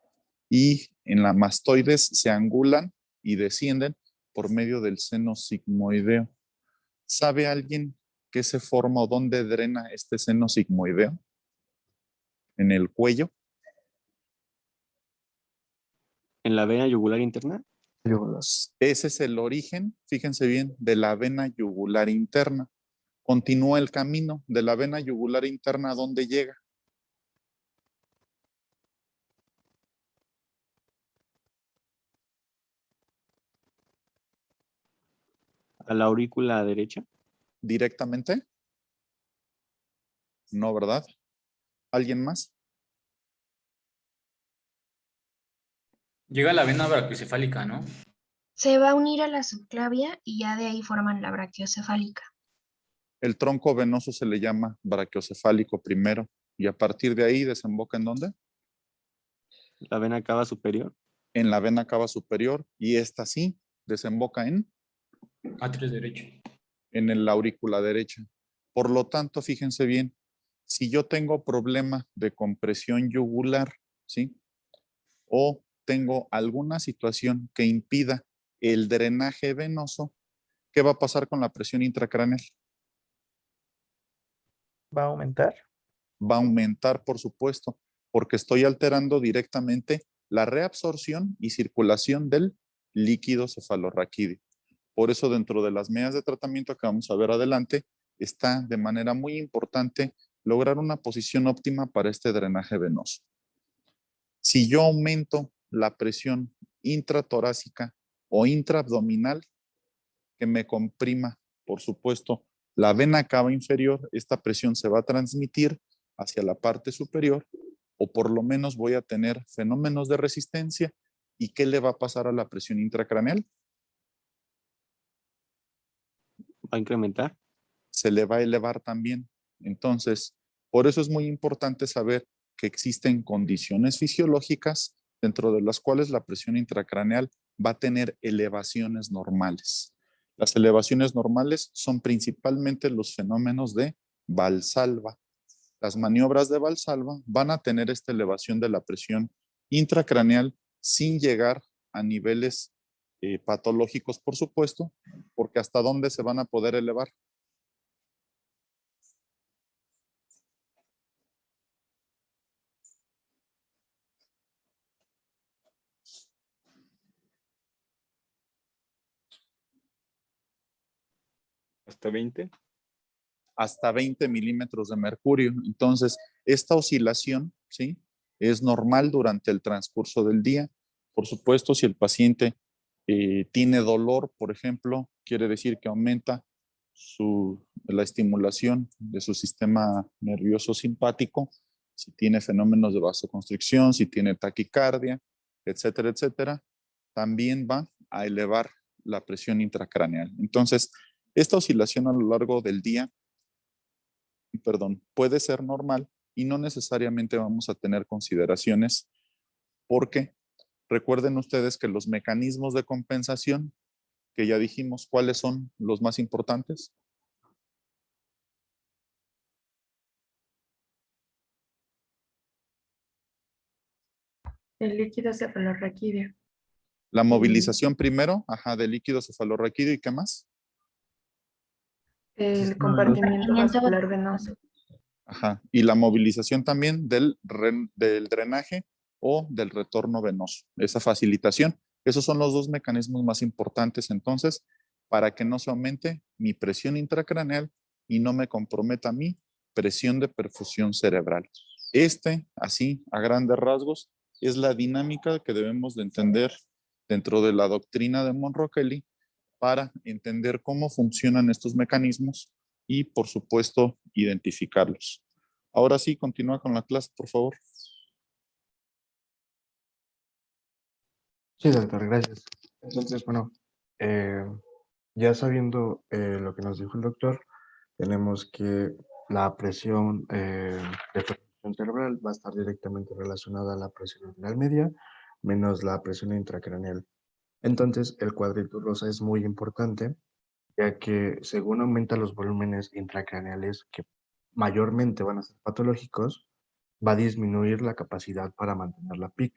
y en la mastoides se angulan y descienden por medio del seno sigmoideo. ¿Sabe alguien qué se forma o dónde drena este seno sigmoideo? ¿En el cuello? ¿En la vena yugular interna? Ese es el origen, fíjense bien, de la vena yugular interna. Continúa el camino de la vena yugular interna, ¿a dónde llega? ¿A la aurícula derecha? ¿Directamente? No, ¿verdad? ¿Alguien más? Llega a la vena brachiocefálica, ¿no? Se va a unir a la subclavia y ya de ahí forman la brachiocefálica. El tronco venoso se le llama brachiocefálico primero y a partir de ahí desemboca ¿en dónde? ¿La vena cava superior? En la vena cava superior y esta sí desemboca Atrio derecho. en el aurícula derecha. Por lo tanto, fíjense bien, si yo tengo problema de compresión yugular, ¿sí? O tengo alguna situación que impida el drenaje venoso, ¿qué va a pasar con la presión intracraneal? ¿Va a aumentar? Va a aumentar, por supuesto, porque estoy alterando directamente la reabsorción y circulación del líquido cefalorraquídeo. Por eso, dentro de las medidas de tratamiento que vamos a ver adelante, está de manera muy importante lograr una posición óptima para este drenaje venoso. Si yo aumento la presión intratorácica o intraabdominal, que me comprima, por supuesto, la vena cava inferior, esta presión se va a transmitir hacia la parte superior, o por lo menos voy a tener fenómenos de resistencia. ¿Y qué le va a pasar a la presión intracraneal? ¿Va a incrementar? Se le va a elevar también. Entonces, por eso es muy importante saber que existen condiciones fisiológicas dentro de las cuales la presión intracraneal va a tener elevaciones normales. Las elevaciones normales son principalmente los fenómenos de Valsalva. Las maniobras de Valsalva van a tener esta elevación de la presión intracraneal sin llegar a niveles patológicos, por supuesto, porque hasta dónde se van a poder elevar. ¿Hasta 20? Hasta 20 milímetros de mercurio. Entonces, esta oscilación, ¿sí? Es normal durante el transcurso del día. Por supuesto, si el paciente tiene dolor, por ejemplo, quiere decir que aumenta la estimulación de su sistema nervioso simpático, si tiene fenómenos de vasoconstricción, si tiene taquicardia, etcétera, etcétera, también va a elevar la presión intracraneal. Entonces, esta oscilación a lo largo del día puede ser normal y no necesariamente vamos a tener consideraciones porque recuerden ustedes que los mecanismos de compensación, que ya dijimos cuáles son los más importantes. El líquido cefalorraquídeo. La movilización primero, del líquido cefalorraquídeo y ¿qué más? El compartimiento vascular venoso. Y la movilización también del drenaje o del retorno venoso, esa facilitación. Esos son los dos mecanismos más importantes entonces para que no se aumente mi presión intracraneal y no me comprometa mi presión de perfusión cerebral. Así, a grandes rasgos, es la dinámica que debemos de entender dentro de la doctrina de Monro Kelly para entender cómo funcionan estos mecanismos y, por supuesto, identificarlos. Ahora sí, continúa con la clase, por favor. Sí, doctor, gracias. Entonces, bueno, ya sabiendo lo que nos dijo el doctor, tenemos que la presión de perfusión cerebral va a estar directamente relacionada a la presión arterial media menos la presión intracraneal. Entonces, el cuadrito rosa es muy importante, ya que según aumenta los volúmenes intracraneales, que mayormente van a ser patológicos, va a disminuir la capacidad para mantener la PIC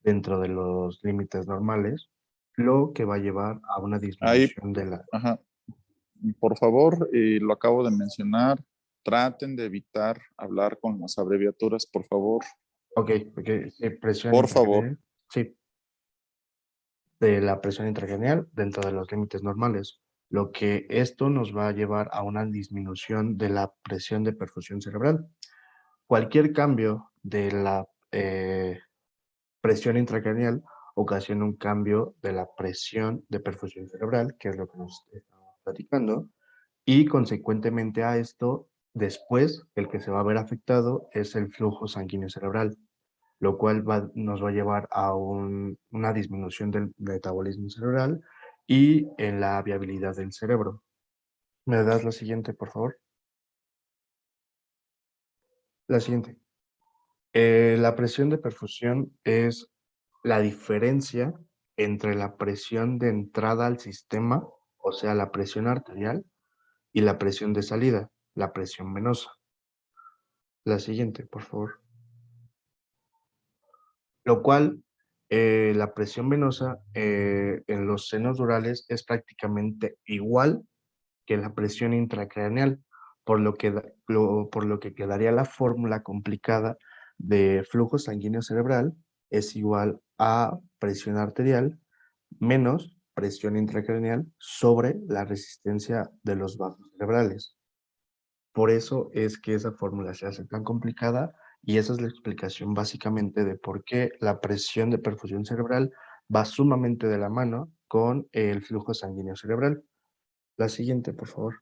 dentro de los límites normales, lo que va a llevar a una Ahí, disminución de la... por favor, lo acabo de mencionar, traten de evitar hablar con las abreviaturas, por favor. Ok, presión por favor. Sí, de la presión intracraneal dentro de los límites normales, lo que esto nos va a llevar a una disminución de la presión de perfusión cerebral. Cualquier cambio de la presión intracraneal ocasiona un cambio de la presión de perfusión cerebral, que es lo que nos está platicando, y consecuentemente a esto, después el que se va a ver afectado es el flujo sanguíneo cerebral, lo cual nos va a llevar a una disminución del metabolismo cerebral y en la viabilidad del cerebro. ¿Me das la siguiente, por favor? La siguiente. La presión de perfusión es la diferencia entre la presión de entrada al sistema, o sea, la presión arterial, y la presión de salida, la presión venosa. La siguiente, por favor. Lo cual, la presión venosa en los senos durales es prácticamente igual que la presión intracraneal, por lo que quedaría la fórmula complicada de flujo sanguíneo cerebral es igual a presión arterial menos presión intracraneal sobre la resistencia de los vasos cerebrales. Por eso es que esa fórmula se hace tan complicada y esa es la explicación básicamente de por qué la presión de perfusión cerebral va sumamente de la mano con el flujo sanguíneo cerebral. La siguiente, por favor.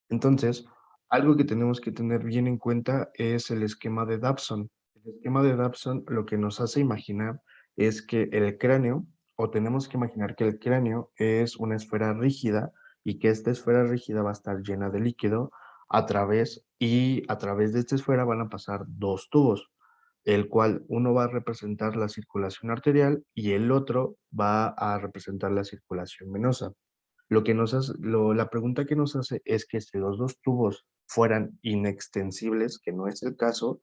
Entonces, algo que tenemos que tener bien en cuenta es el esquema de Dobson. El esquema de Dobson lo que nos hace imaginar es que el cráneo, o tenemos que imaginar que el cráneo es una esfera rígida y que esta esfera rígida va a estar llena de líquido y a través de esta esfera van a pasar dos tubos, el cual uno va a representar la circulación arterial y el otro va a representar la circulación venosa. La pregunta que nos hace es que si los dos tubos fueran inextensibles, que no es el caso,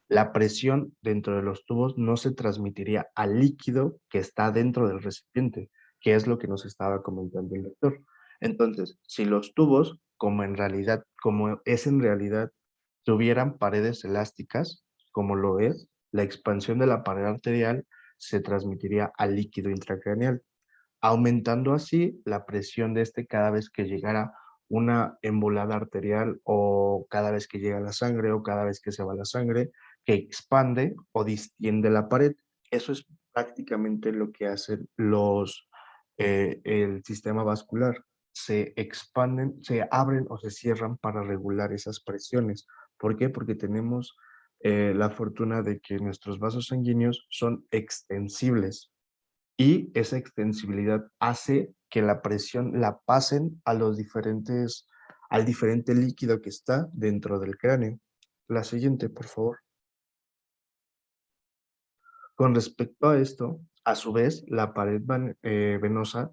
la presión dentro de los tubos no se transmitiría al líquido que está dentro del recipiente, que es lo que nos estaba comentando el doctor. Entonces, si los tubos, como es en realidad, tuvieran paredes elásticas, como lo es, la expansión de la pared arterial se transmitiría al líquido intracraneal, aumentando así la presión de este cada vez que llegara una embolada arterial o cada vez que llega la sangre o cada vez que se va la sangre, que expande o distiende la pared. Eso es prácticamente lo que hacen el sistema vascular. Se expanden, se abren o se cierran para regular esas presiones. ¿Por qué? Porque tenemos la fortuna de que nuestros vasos sanguíneos son extensibles y esa extensibilidad hace que la presión la pasen al diferente líquido que está dentro del cráneo. La siguiente, por favor. Con respecto a esto, a su vez, la pared venosa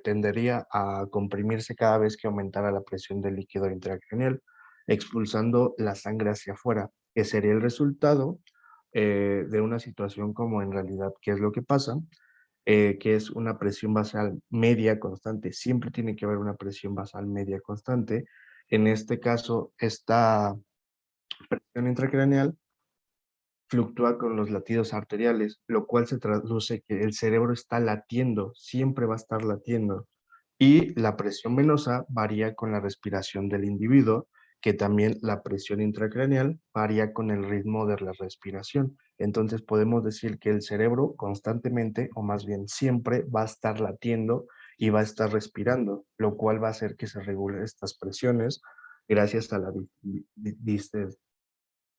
tendería a comprimirse cada vez que aumentara la presión del líquido intracraneal, expulsando la sangre hacia afuera, que sería el resultado de una situación como en realidad, ¿qué es lo que pasa? Que es una presión basal media constante. Siempre tiene que haber una presión basal media constante. En este caso, esta presión intracraneal fluctúa con los latidos arteriales, lo cual se traduce que el cerebro está latiendo, siempre va a estar latiendo. Y la presión venosa varía con la respiración del individuo, que también la presión intracraneal varía con el ritmo de la respiración. Entonces podemos decir que el cerebro constantemente, o más bien siempre, va a estar latiendo y va a estar respirando, lo cual va a hacer que se regulen estas presiones gracias a la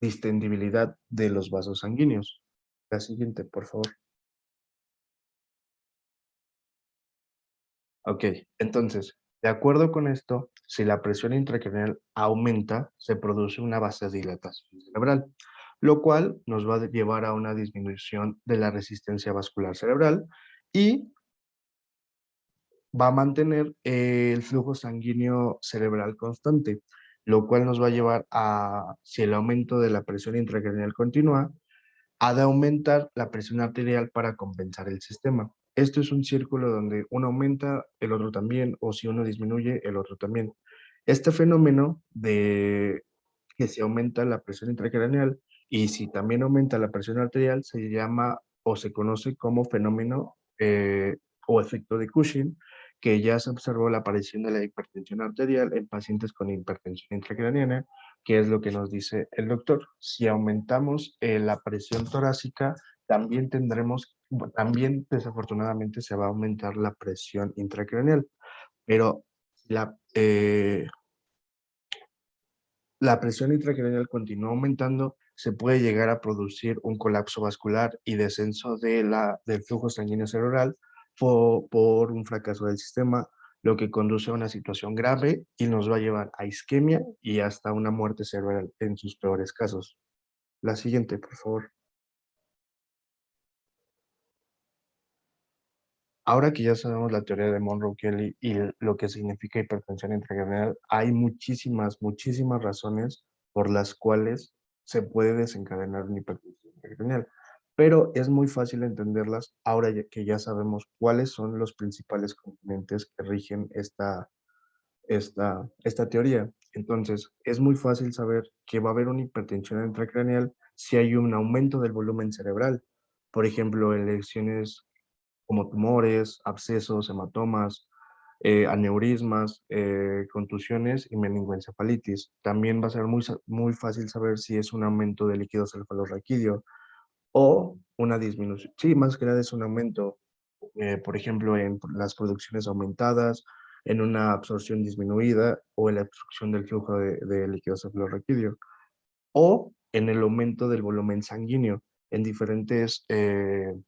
distendibilidad de los vasos sanguíneos. La siguiente, por favor. Ok, entonces, de acuerdo con esto, si la presión intracraneal aumenta, se produce una vasodilatación cerebral, lo cual nos va a llevar a una disminución de la resistencia vascular cerebral y va a mantener el flujo sanguíneo cerebral constante, lo cual nos va a llevar a, si el aumento de la presión intracraneal continúa, ha de aumentar la presión arterial para compensar el sistema. Esto es un círculo donde uno aumenta, el otro también, o si uno disminuye, el otro también. Este fenómeno de que si aumenta la presión intracraneal y si también aumenta la presión arterial se llama o se conoce como fenómeno o efecto de Cushing, que ya se observó la aparición de la hipertensión arterial en pacientes con hipertensión intracraneana, que es lo que nos dice el doctor. Si aumentamos la presión torácica, también desafortunadamente se va a aumentar la presión intracraneal. pero la presión intracraneal continúa aumentando, se puede llegar a producir un colapso vascular y descenso del flujo sanguíneo cerebral por un fracaso del sistema, lo que conduce a una situación grave y nos va a llevar a isquemia y hasta una muerte cerebral en sus peores casos. La siguiente, por favor. Ahora que ya sabemos la teoría de Monroe-Kelly y lo que significa hipertensión intracraneal, hay muchísimas razones por las cuales se puede desencadenar una hipertensión intracraneal, pero es muy fácil entenderlas ahora que ya sabemos cuáles son los principales componentes que rigen esta teoría. Entonces, es muy fácil saber que va a haber una hipertensión intracraneal si hay un aumento del volumen cerebral. Por ejemplo, en lesiones como tumores, abscesos, hematomas, aneurismas, contusiones y meningoencefalitis. También va a ser muy fácil saber si es un aumento de líquido cefalorraquídeo o una disminución. Sí, más que nada es un aumento, por ejemplo, en las producciones aumentadas, en una absorción disminuida o en la obstrucción del flujo de líquido cefalorraquídeo o en el aumento del volumen sanguíneo en diferentes en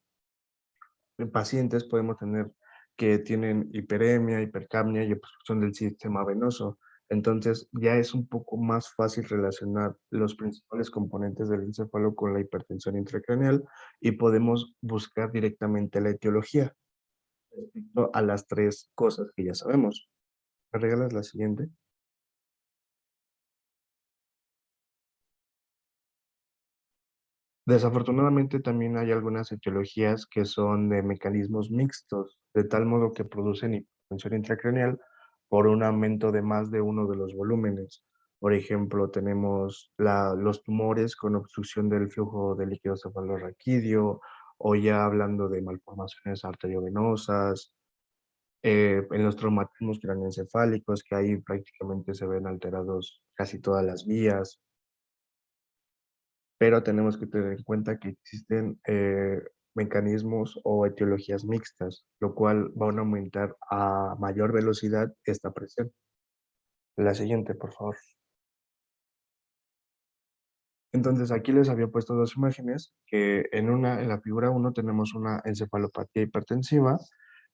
pacientes podemos tener que tienen hiperemia, hipercapnia y obstrucción del sistema venoso. Entonces ya es un poco más fácil relacionar los principales componentes del encéfalo con la hipertensión intracraneal y podemos buscar directamente la etiología respecto a las tres cosas que ya sabemos. ¿Me regalas la siguiente? Desafortunadamente también hay algunas etiologías que son de mecanismos mixtos, de tal modo que producen hipertensión intracraneal por un aumento de más de uno de los volúmenes. Por ejemplo, tenemos los tumores con obstrucción del flujo de líquido cefalorraquídeo, o ya hablando de malformaciones arteriovenosas, en los traumatismos craneoencefálicos, que ahí prácticamente se ven alterados casi todas las vías, pero tenemos que tener en cuenta que existen mecanismos o etiologías mixtas, lo cual van a aumentar a mayor velocidad esta presión. La siguiente, por favor. Entonces, aquí les había puesto dos imágenes, que en la figura 1 tenemos una encefalopatía hipertensiva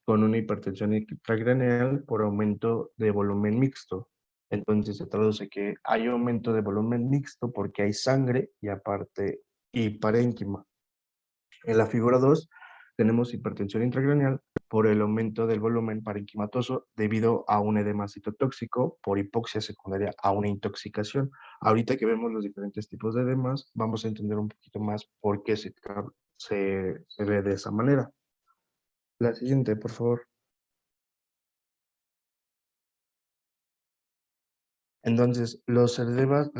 con una hipertensión intracraneal por aumento de volumen mixto. Entonces, se traduce que hay aumento de volumen mixto porque hay sangre y aparte hiparénquima. En la figura 2 tenemos hipertensión intracraneal por el aumento del volumen parenquimatoso debido a un edema citotóxico por hipoxia secundaria a una intoxicación. Ahorita que vemos los diferentes tipos de edemas, vamos a entender un poquito más por qué se ve de esa manera. La siguiente, por favor. Entonces, los edemas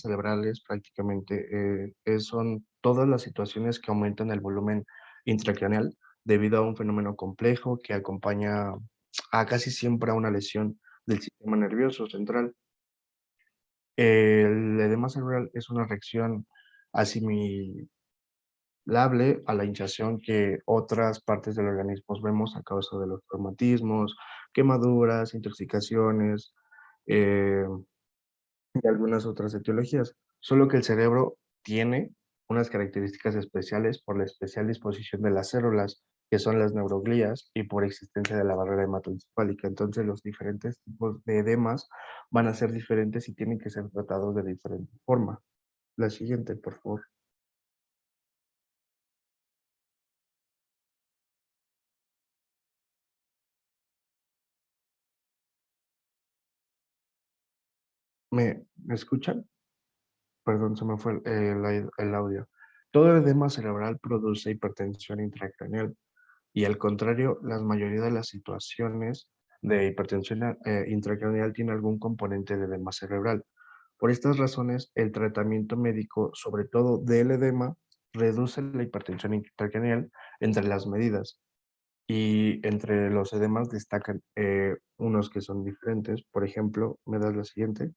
cerebrales prácticamente son todas las situaciones que aumentan el volumen intracraneal debido a un fenómeno complejo que acompaña a casi siempre a una lesión del sistema nervioso central. El edema cerebral es una reacción asimilable a la hinchazón que otras partes del organismo vemos a causa de los traumatismos, quemaduras, intoxicaciones, eh, y algunas otras etiologías, solo que el cerebro tiene unas características especiales por la especial disposición de las células, que son las neuroglías, y por existencia de la barrera hematoencefálica. Entonces, los diferentes tipos de edemas van a ser diferentes y tienen que ser tratados de diferente forma. La siguiente, por favor. ¿Me escuchan? Perdón, se me fue el audio. Todo edema cerebral produce hipertensión intracraneal. Y al contrario, la mayoría de las situaciones de hipertensión intracraneal tiene algún componente de edema cerebral. Por estas razones, el tratamiento médico, sobre todo del edema, reduce la hipertensión intracraneal entre las medidas. Y entre los edemas destacan unos que son diferentes. Por ejemplo, ¿me das la siguiente?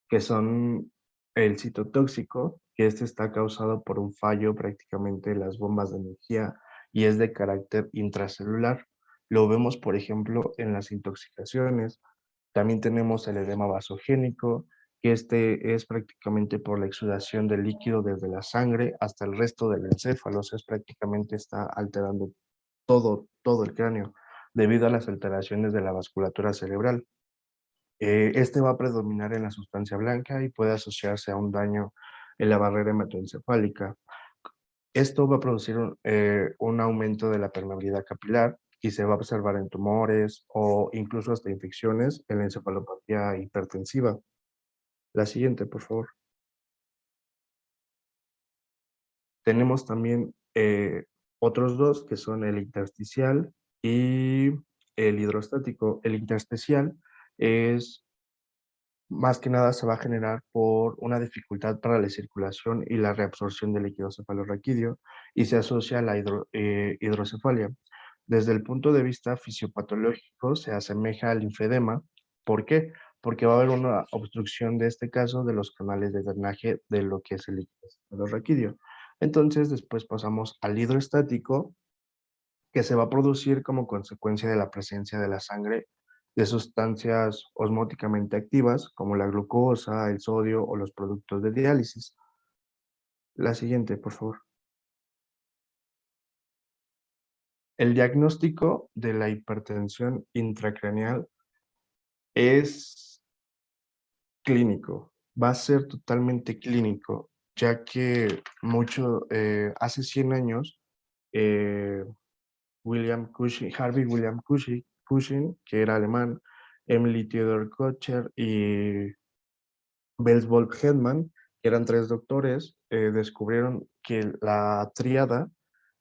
Que son el citotóxico, que este está causado por un fallo prácticamente de las bombas de energía y es de carácter intracelular. Lo vemos, por ejemplo, en las intoxicaciones. También tenemos el edema vasogénico, que este es prácticamente por la exudación del líquido desde la sangre hasta el resto del encéfalo, o sea, es prácticamente está alterando todo el cráneo debido a las alteraciones de la vasculatura cerebral. Este va a predominar en la sustancia blanca y puede asociarse a un daño en la barrera hematoencefálica. Esto va a producir un aumento de la permeabilidad capilar y se va a observar en tumores o incluso hasta infecciones en la encefalopatía hipertensiva. La siguiente, por favor. Tenemos también otros dos que son el intersticial y el hidrostático. El intersticial es más que nada se va a generar por una dificultad para la circulación y la reabsorción del líquido cefalorraquídeo y se asocia a la hidrocefalia. Desde el punto de vista fisiopatológico se asemeja al linfedema. ¿Por qué? Porque va a haber una obstrucción de este caso de los canales de drenaje de lo que es el líquido cefalorraquídeo. Entonces después pasamos al hidroestático, que se va a producir como consecuencia de la presencia de la sangre de sustancias osmóticamente activas como la glucosa, el sodio o los productos de diálisis. La siguiente, por favor. El diagnóstico de la hipertensión intracraneal es clínico, va a ser totalmente clínico, ya que hace 100 años, Harvey William Cushing, que era alemán, Emily Theodor Kocher y Belsvolk Hedman, que eran 3 doctores, descubrieron que la tríada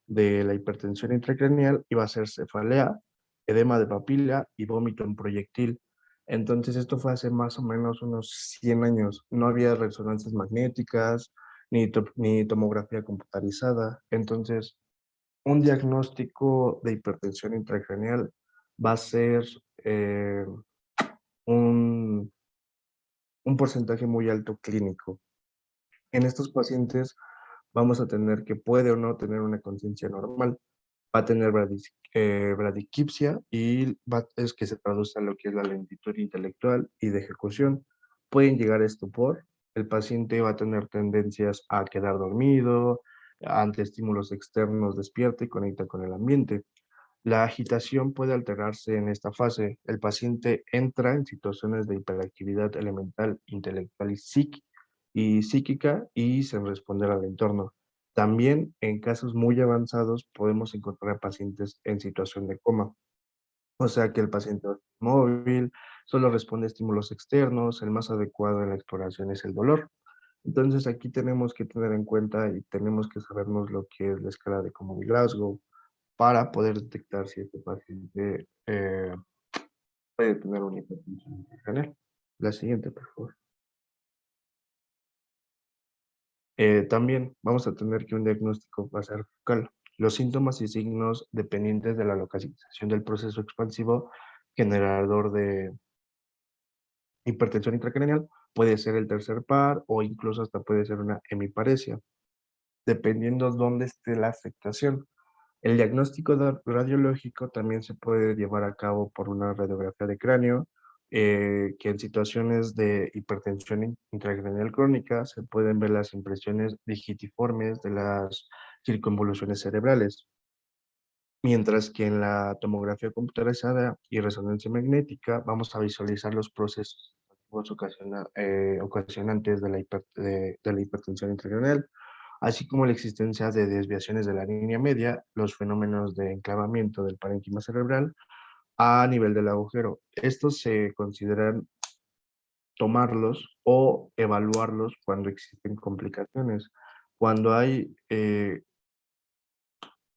de la hipertensión intracraneal iba a ser cefalea, edema de papila y vómito en proyectil. Entonces esto fue hace más o menos unos 100 años. No había resonancias magnéticas ni tomografía computarizada. Entonces, un diagnóstico de hipertensión intracraneal va a ser eh, un, un porcentaje muy alto clínico. En estos pacientes vamos a tener que puede o no tener una conciencia normal, va a tener bradiquipsia y es que se traduce a lo que es la lentitud intelectual y de ejecución. Pueden llegar a estupor, el paciente va a tener tendencias a quedar dormido, ante estímulos externos despierta y conecta con el ambiente. La agitación puede alterarse en esta fase. El paciente entra en situaciones de hiperactividad elemental, intelectual y psíquica y sin responder al entorno. También en casos muy avanzados podemos encontrar pacientes en situación de coma. O sea que el paciente es móvil, solo responde a estímulos externos, el más adecuado en la exploración es el dolor. Entonces aquí tenemos que tener en cuenta y tenemos que sabernos lo que es la escala de Como-Glasgow para poder detectar si este paciente puede tener una hipertensión arterial. La siguiente, por favor. También vamos a tener que un diagnóstico va a ser focal. Los síntomas y signos dependientes de la localización del proceso expansivo generador de hipertensión intracraneal puede ser el tercer par o incluso hasta puede ser una hemiparesia, dependiendo dónde esté la afectación. El diagnóstico radiológico también se puede llevar a cabo por una radiografía de cráneo, que en situaciones de hipertensión intracraneal crónica se pueden ver las impresiones digitiformes de las circunvoluciones cerebrales, mientras que en la tomografía computarizada y resonancia magnética vamos a visualizar los procesos ocasionantes de de la hipertensión intracraneal, así como la existencia de desviaciones de la línea media, los fenómenos de enclavamiento del parénquima cerebral a nivel del agujero. Estos se consideran tomarlos o evaluarlos cuando existen complicaciones. Cuando hay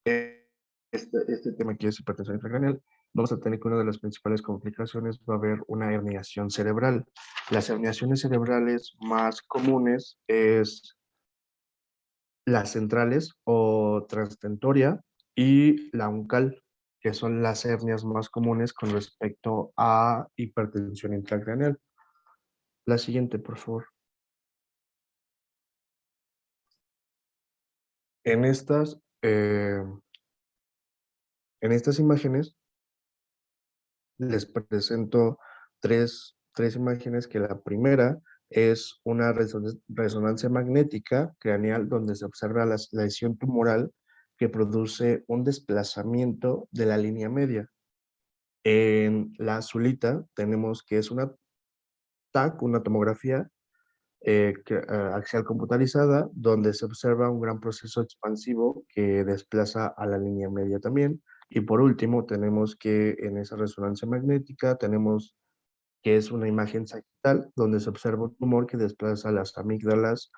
este tema que es hipertensión intracraneal, vamos a tener que una de las principales complicaciones va a haber una herniación cerebral. Las herniaciones cerebrales más comunes es las centrales o transtentoria y la uncal, que son las hernias más comunes con respecto a hipertensión intracraneal. La siguiente, por favor. En estas En estas imágenes les presento tres imágenes, que la primera es una resonancia magnética craneal donde se observa la lesión tumoral que produce un desplazamiento de la línea media. En la azulita tenemos que es una TAC, una tomografía axial computarizada, donde se observa un gran proceso expansivo que desplaza a la línea media también. Y por último, tenemos que en esa resonancia magnética tenemos que es una imagen sagital, donde se observa un tumor que desplaza las amígdalas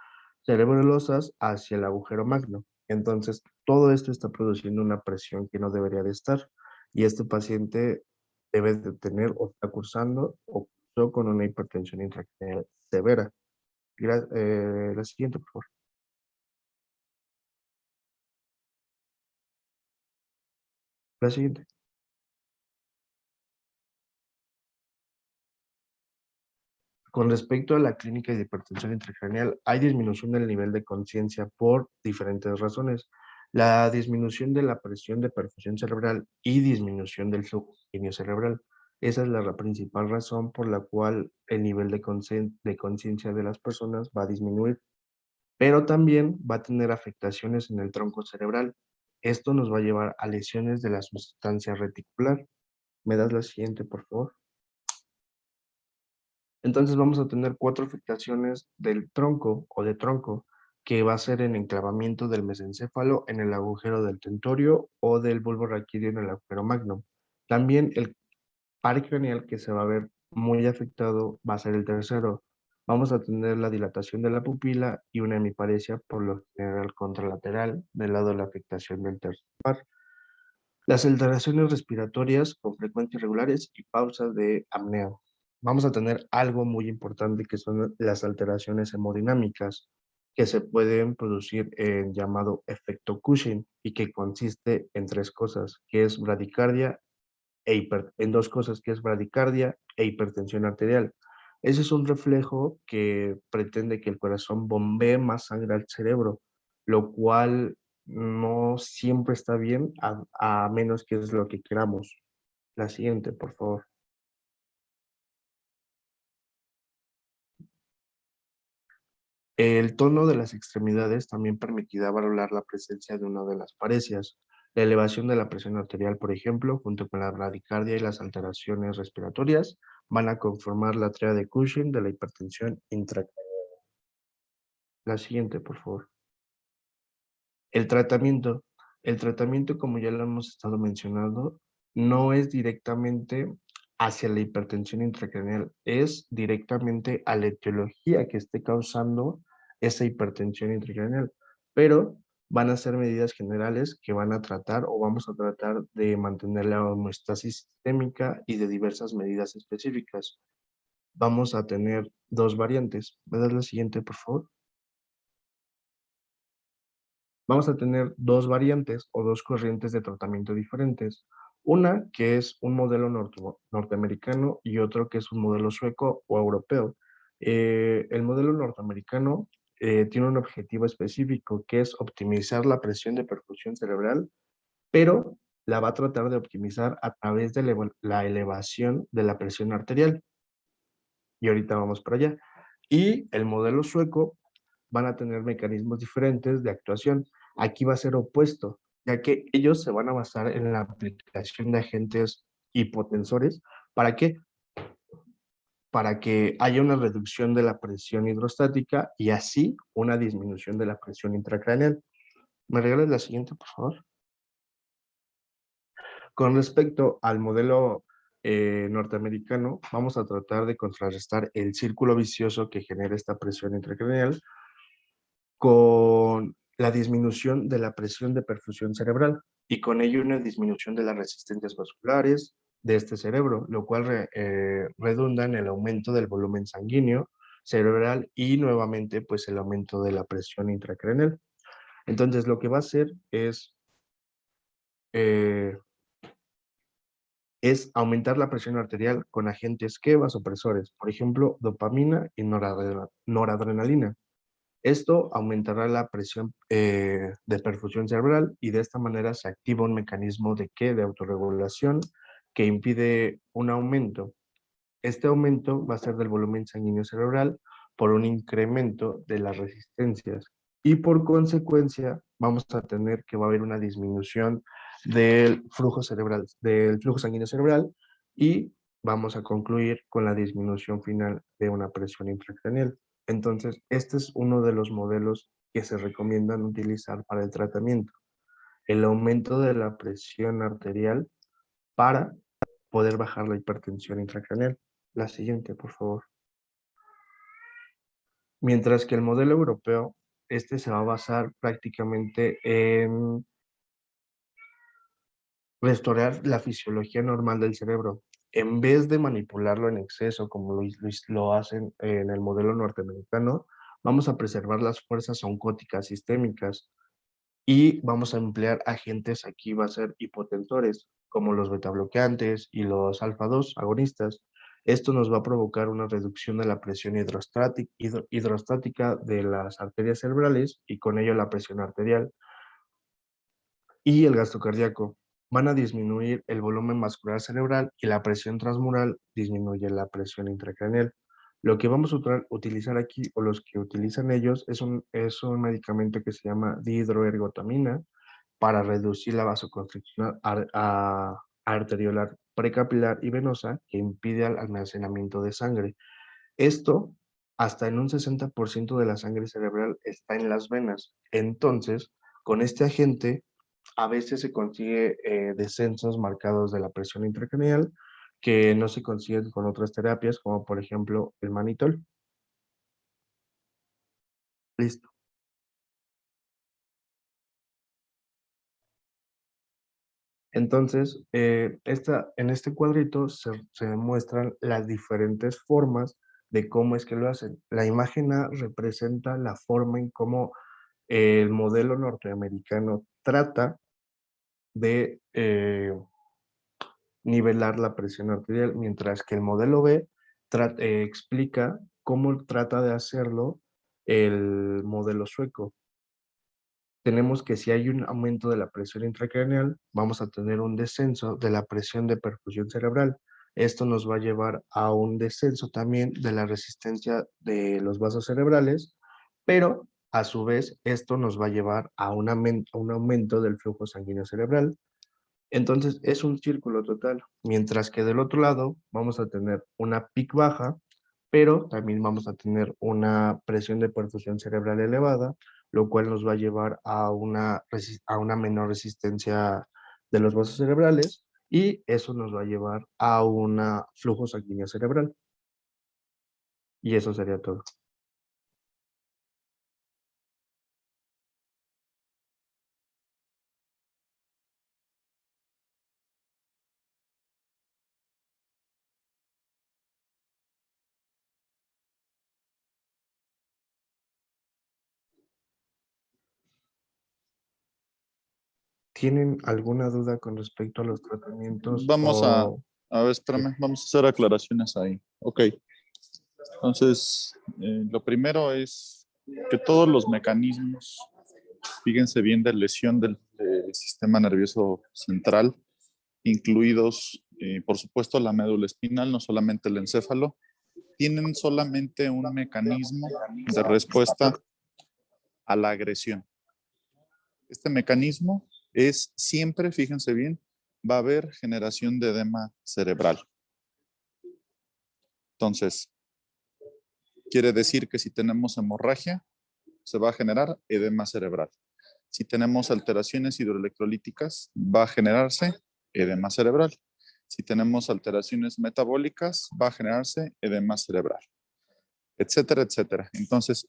cerebrosas hacia el agujero magno. Entonces, todo esto está produciendo una presión que no debería de estar. Y este paciente debe de tener o está cursando o cursó con una hipertensión intracraneal severa. La siguiente, por favor. La siguiente. Con respecto a la clínica de hipertensión intracraneal, hay disminución del nivel de conciencia por diferentes razones. La disminución de la presión de perfusión cerebral y disminución del flujo sanguíneo cerebral. Esa es la principal razón por la cual el nivel de conciencia de las personas va a disminuir, pero también va a tener afectaciones en el tronco cerebral. Esto nos va a llevar a lesiones de la sustancia reticular. ¿Me das la siguiente, por favor? Entonces vamos a tener 4 afectaciones del tronco o de tronco, que va a ser en enclavamiento del mesencéfalo en el agujero del tentorio o del bulbo raquídeo en el agujero magno. También el par craneal que se va a ver muy afectado va a ser el tercero. Vamos a tener la dilatación de la pupila y una hemiparesia por lo general contralateral del lado de la afectación del tercer par. Las alteraciones respiratorias con frecuencias irregulares y pausas de apnea. Vamos a tener algo muy importante que son las alteraciones hemodinámicas que se pueden producir en llamado efecto Cushing y que consiste en tres cosas, que es bradicardia en dos cosas, que es bradicardia e hipertensión arterial. Ese es un reflejo que pretende que el corazón bombee más sangre al cerebro, lo cual no siempre está bien, a menos que es lo que queramos. La siguiente, por favor. El tono de las extremidades también permitirá valorar la presencia de una de las parecias. La elevación de la presión arterial, por ejemplo, junto con la bradicardia y las alteraciones respiratorias, van a conformar la tríada de Cushing de la hipertensión intracraniana. La siguiente, por favor. El tratamiento. El tratamiento, como ya lo hemos estado mencionando, no es directamente hacia la hipertensión intracraneal, es directamente a la etiología que esté causando esa hipertensión intracraneal. Pero van a ser medidas generales que van a tratar o vamos a tratar de mantener la homeostasis sistémica y de diversas medidas específicas. Vamos a tener dos variantes. ¿Me das la siguiente, por favor? Vamos a tener dos variantes o dos corrientes de tratamiento diferentes. Una que es un modelo norteamericano y otro que es un modelo sueco o europeo. El modelo norteamericano tiene un objetivo específico que es optimizar la presión de perfusión cerebral, pero la va a tratar de optimizar a través de la elevación de la presión arterial. Y ahorita vamos para allá. Y el modelo sueco van a tener mecanismos diferentes de actuación. Aquí va a ser opuesto, ya que ellos se van a basar en la aplicación de agentes hipotensores. ¿Para qué? Para que haya una reducción de la presión hidrostática y así una disminución de la presión intracraneal. ¿Me regalas la siguiente, por favor? Con respecto al modelo norteamericano, vamos a tratar de contrarrestar el círculo vicioso que genera esta presión intracraneal con la disminución de la presión de perfusión cerebral y con ello una disminución de las resistencias vasculares de este cerebro, lo cual redunda en el aumento del volumen sanguíneo cerebral y nuevamente pues el aumento de la presión intracraneal. Entonces lo que va a hacer eh, es aumentar la presión arterial con agentes que vasopresores, por ejemplo, dopamina y noradrenalina. Esto aumentará la presión de perfusión cerebral y de esta manera se activa un mecanismo de ¿qué? De autorregulación que impide un aumento. Este aumento va a ser del volumen sanguíneo cerebral por un incremento de las resistencias y por consecuencia vamos a tener que va a haber una disminución del flujo cerebral, del flujo sanguíneo cerebral y vamos a concluir con la disminución final de una presión intracraneal. Entonces, este es uno de los modelos que se recomiendan utilizar para el tratamiento. El aumento de la presión arterial para poder bajar la hipertensión intracraneal. La siguiente, por favor. Mientras que el modelo europeo, este se va a basar prácticamente en restaurar la fisiología normal del cerebro. En vez de manipularlo en exceso, como lo hacen en el modelo norteamericano, vamos a preservar las fuerzas oncóticas sistémicas y vamos a emplear agentes aquí, va a ser hipotensores, como los betabloqueantes y los alfa-2 agonistas. Esto nos va a provocar una reducción de la presión hidrostática de las arterias cerebrales y con ello la presión arterial y el gasto cardíaco. Van a disminuir el volumen vascular cerebral y la presión transmural disminuye la presión intracraneal. Lo que vamos a utilizar aquí, o los que utilizan ellos, es un medicamento que se llama dihidroergotamina para reducir la vasoconstricción arteriolar precapilar y venosa que impide el almacenamiento de sangre. Esto, hasta en un 60% de la sangre cerebral está en las venas. Entonces, con este agente, a veces se consigue descensos marcados de la presión intracraneal que no se consiguen con otras terapias, como por ejemplo el manitol. Listo. Entonces, en este cuadrito se demuestran las diferentes formas de cómo es que lo hacen. La imagen A representa la forma en cómo el modelo norteamericano trata de nivelar la presión arterial, mientras que el modelo B explica cómo trata de hacerlo el modelo sueco. Tenemos que si hay un aumento de la presión intracraneal, vamos a tener un descenso de la presión de perfusión cerebral. Esto nos va a llevar a un descenso también de la resistencia de los vasos cerebrales, pero a su vez esto nos va a llevar a un aumento del flujo sanguíneo cerebral. Entonces es un círculo total, mientras que del otro lado vamos a tener una PIC baja, pero también vamos a tener una presión de perfusión cerebral elevada, lo cual nos va a llevar a una menor resistencia de los vasos cerebrales y eso nos va a llevar a un flujo sanguíneo cerebral. Y eso sería todo. ¿Tienen alguna duda con respecto a los tratamientos Vamos a ver, Sí. espérame, vamos a hacer aclaraciones ahí. Ok. Entonces, lo primero es que todos los mecanismos, fíjense bien, de lesión del sistema nervioso central, incluidos, por supuesto, la médula espinal, no solamente el encéfalo, tienen solamente un mecanismo de respuesta a la agresión. Este mecanismo es siempre, fíjense bien, va a haber generación de edema cerebral. Entonces, quiere decir que si tenemos hemorragia, se va a generar edema cerebral. Si tenemos alteraciones hidroelectrolíticas, va a generarse edema cerebral. Si tenemos alteraciones metabólicas, va a generarse edema cerebral, etcétera, etcétera. Entonces,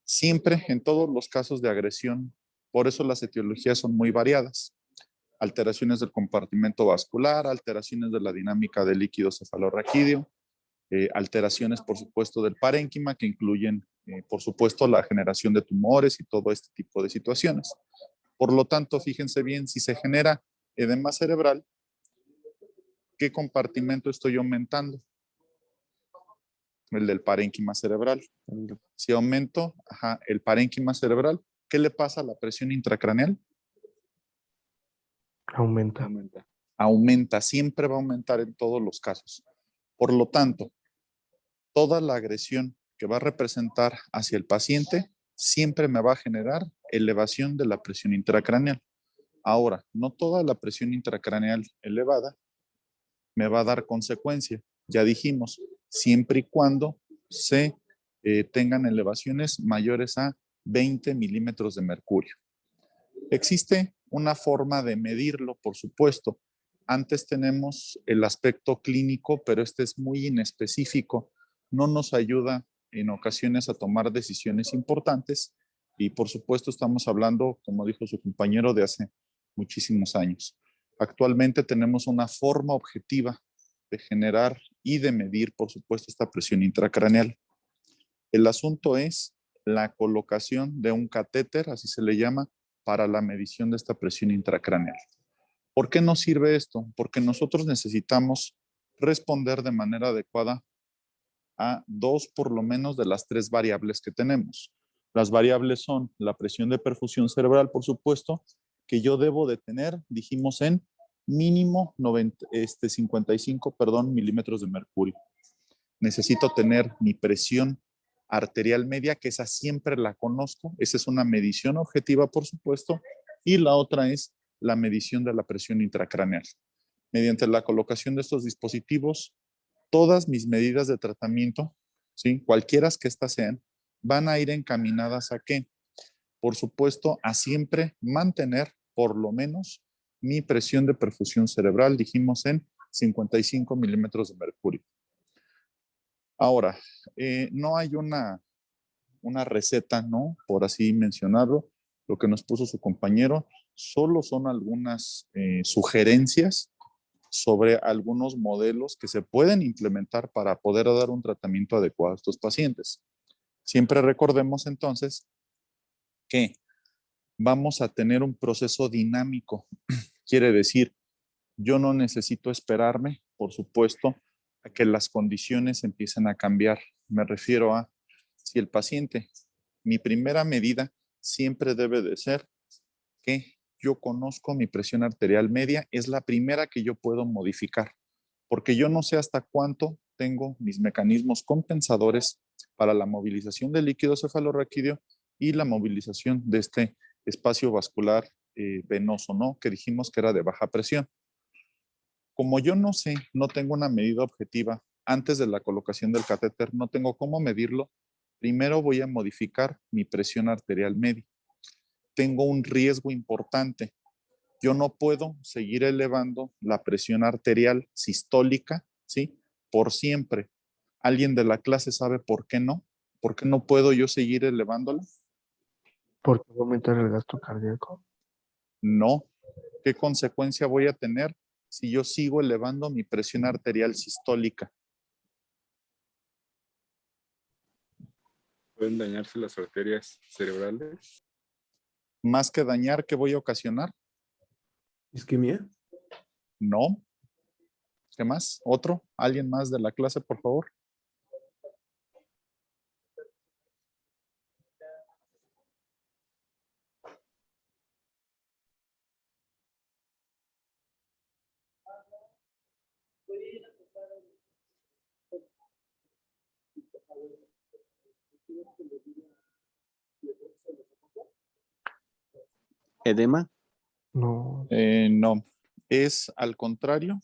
siempre en todos los casos de agresión, por eso las etiologías son muy variadas. Alteraciones del compartimento vascular, alteraciones de la dinámica del líquido cefalorraquídeo, alteraciones, por supuesto, del parénquima, que incluyen, por supuesto, la generación de tumores y todo este tipo de situaciones. Por lo tanto, fíjense bien, si se genera edema cerebral, ¿qué compartimento estoy aumentando? el del parénquima cerebral. Si aumento el parénquima cerebral, ¿qué le pasa a la presión intracraneal? Aumenta. Aumenta, siempre va a aumentar en todos los casos. Por lo tanto, toda la agresión que va a representar hacia el paciente siempre me va a generar elevación de la presión intracraneal. Ahora, no toda la presión intracraneal elevada me va a dar consecuencia. Ya dijimos, siempre y cuando se tengan elevaciones mayores a 20 milímetros de mercurio. Existe una forma de medirlo, por supuesto. Antes tenemos el aspecto clínico, pero este es muy inespecífico. No nos ayuda en ocasiones a tomar decisiones importantes y por supuesto estamos hablando, como dijo su compañero, de hace muchísimos años. Actualmente tenemos una forma objetiva de generar y de medir, por supuesto, esta presión intracraneal. El asunto es la colocación de un catéter, así se le llama, para la medición de esta presión intracraneal. ¿Por qué nos sirve esto? Porque nosotros necesitamos responder de manera adecuada a dos por lo menos de las tres variables que tenemos. Las variables son la presión de perfusión cerebral, por supuesto, que yo debo de tener, dijimos, en mínimo 55 milímetros de mercurio. Necesito tener mi presión arterial media, que esa siempre la conozco. Esa es una medición objetiva, por supuesto. Y la otra es la medición de la presión intracraneal. Mediante la colocación de estos dispositivos, todas mis medidas de tratamiento, ¿sí?, cualquiera que éstas sean, van a ir encaminadas a ¿qué? Por supuesto, a siempre mantener por lo menos mi presión de perfusión cerebral, dijimos, en 55 milímetros de mercurio. Ahora, no hay una receta, ¿no?, por así mencionarlo. Lo que nos puso su compañero solo son algunas sugerencias sobre algunos modelos que se pueden implementar para poder dar un tratamiento adecuado a estos pacientes. Siempre recordemos entonces que vamos a tener un proceso dinámico. Quiere decir, yo no necesito esperarme, por supuesto, a que las condiciones empiecen a cambiar. Me refiero a, si el paciente, mi primera medida siempre debe de ser que yo conozco mi presión arterial media, es la primera que yo puedo modificar, porque yo no sé hasta cuánto tengo mis mecanismos compensadores para la movilización del líquido cefalorraquídeo y la movilización de este espacio vascular venoso, ¿no?, que dijimos que era de baja presión. Como yo no sé, no tengo una medida objetiva antes de la colocación del catéter, no tengo cómo medirlo, primero voy a modificar mi presión arterial media. Tengo un riesgo importante. Yo no puedo seguir elevando la presión arterial sistólica, ¿sí?, por siempre. ¿Alguien de la clase sabe por qué no? ¿Por qué no puedo yo seguir elevándola? ¿Por qué va a aumentar el gasto cardíaco? No. ¿Qué consecuencia voy a tener si yo sigo elevando mi presión arterial sistólica? ¿Pueden dañarse las arterias cerebrales? Más que dañar, ¿qué voy a ocasionar? ¿Isquemia? No. ¿Qué más? ¿Otro? ¿Alguien más de la clase, por favor? ¿Edema? No. No. Es al contrario,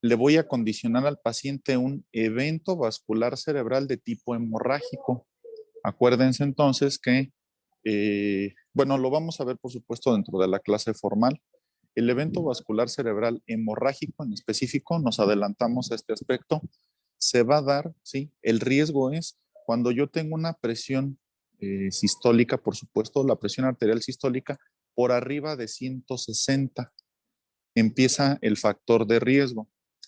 le voy a condicionar al paciente un evento vascular cerebral de tipo hemorrágico. Acuérdense entonces que, bueno, lo vamos a ver por supuesto dentro de la clase formal. El evento vascular cerebral hemorrágico en específico, nos adelantamos a este aspecto, se va a dar, ¿sí? El riesgo es cuando yo tengo una presión sistólica, por supuesto, la presión arterial sistólica por arriba de 160, empieza el factor de riesgo.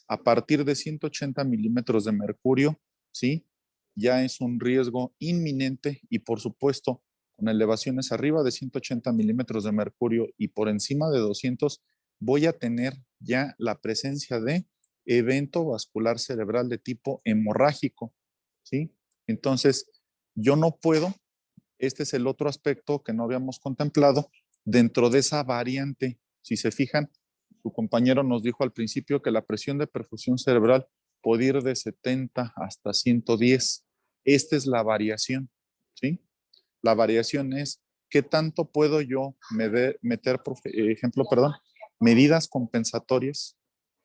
A partir de 180 milímetros de mercurio, ¿sí?, ya es un riesgo inminente y por supuesto con elevaciones arriba de 180 milímetros de mercurio y por encima de 200 voy a tener ya la presencia de evento vascular cerebral de tipo hemorrágico, ¿sí? Entonces, yo no puedo, este es el otro aspecto que no habíamos contemplado dentro de esa variante. Si se fijan, su compañero nos dijo al principio que la presión de perfusión cerebral puede ir de 70 hasta 110. Esta es la variación, ¿sí? La variación es qué tanto puedo yo meter, medidas compensatorias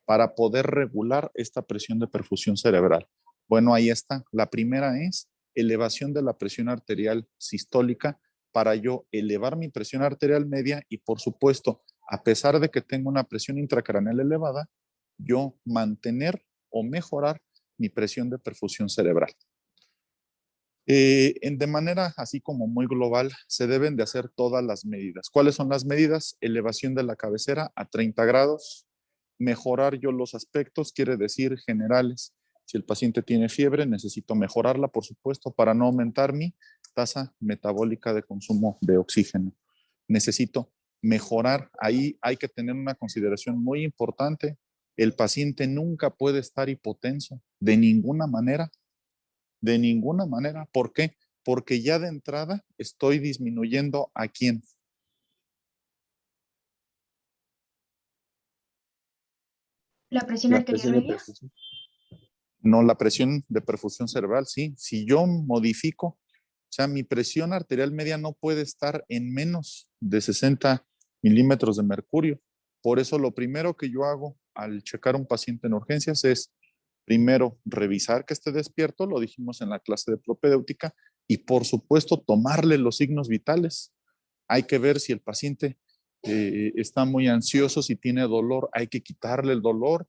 para poder regular esta presión de perfusión cerebral. Bueno, ahí está. La primera es elevación de la presión arterial sistólica para yo elevar mi presión arterial media y, por supuesto, a pesar de que tengo una presión intracraneal elevada, yo mantener o mejorar mi presión de perfusión cerebral. De manera así como muy global, se deben de hacer todas las medidas. ¿Cuáles son las medidas? Elevación de la cabecera a 30 grados, mejorar yo los aspectos, quiere decir generales. Si el paciente tiene fiebre, necesito mejorarla, por supuesto, para no aumentar mi tasa metabólica de consumo de oxígeno. Necesito mejorar, ahí hay que tener una consideración muy importante. El paciente nunca puede estar hipotenso, de ninguna manera. De ninguna manera. ¿Por qué? Porque ya de entrada estoy disminuyendo ¿a quién? ¿La presión arterial media? No, la presión de perfusión cerebral, sí. Si yo modifico, o sea, mi presión arterial media no puede estar en menos de 60 milímetros de mercurio. Por eso lo primero que yo hago al checar a un paciente en urgencias es primero revisar que esté despierto, lo dijimos en la clase de propedéutica, y por supuesto tomarle los signos vitales. Hay que ver si el paciente está muy ansioso, si tiene dolor, hay que quitarle el dolor,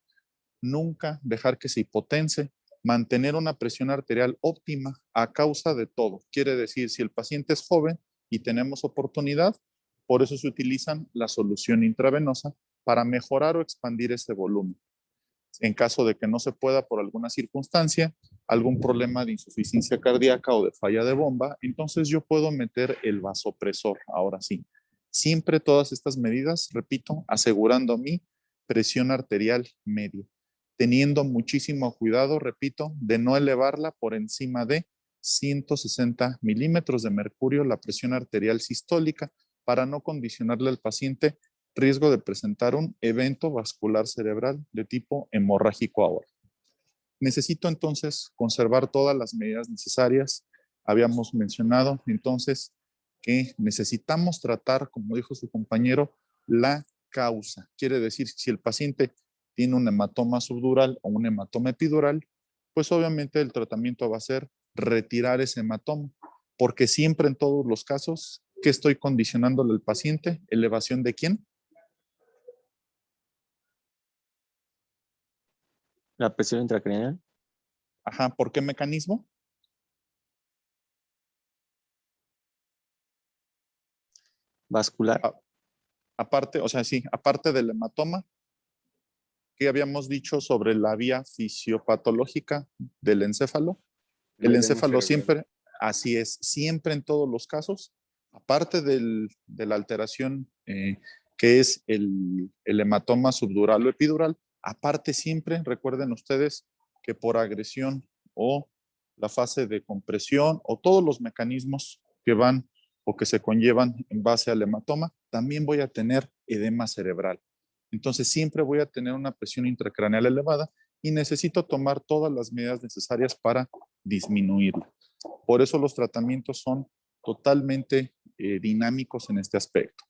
nunca dejar que se hipotense, mantener una presión arterial óptima a causa de todo. Quiere decir, si el paciente es joven y tenemos oportunidad, por eso se utilizan la solución intravenosa para mejorar o expandir ese volumen. En caso de que no se pueda por alguna circunstancia, algún problema de insuficiencia cardíaca o de falla de bomba, entonces yo puedo meter el vasopresor, ahora sí. Siempre todas estas medidas, repito, asegurando mi presión arterial media, teniendo muchísimo cuidado, repito, de no elevarla por encima de 160 milímetros de mercurio, la presión arterial sistólica, para no condicionarle al paciente riesgo de presentar un evento vascular cerebral de tipo hemorrágico ahora. Necesito entonces conservar todas las medidas necesarias. Habíamos mencionado entonces que necesitamos tratar, como dijo su compañero, la causa. Quiere decir, si el paciente tiene un hematoma subdural o un hematoma epidural, pues obviamente el tratamiento va a ser retirar ese hematoma, porque siempre en todos los casos, ¿qué estoy condicionándole al paciente? ¿Elevación de quién? La presión intracraneal. Ajá, ¿por qué mecanismo? Vascular. Aparte, o sea, sí, aparte del hematoma, ¿qué habíamos dicho sobre la vía fisiopatológica del encéfalo? El encéfalo siempre, así es, siempre en todos los casos, aparte de la alteración que es el hematoma subdural o epidural, aparte siempre, recuerden ustedes que por agresión o la fase de compresión o todos los mecanismos que van o que se conllevan en base al hematoma, también voy a tener edema cerebral. Entonces siempre voy a tener una presión intracraneal elevada y necesito tomar todas las medidas necesarias para disminuirlo. Por eso los tratamientos son totalmente dinámicos en este aspecto.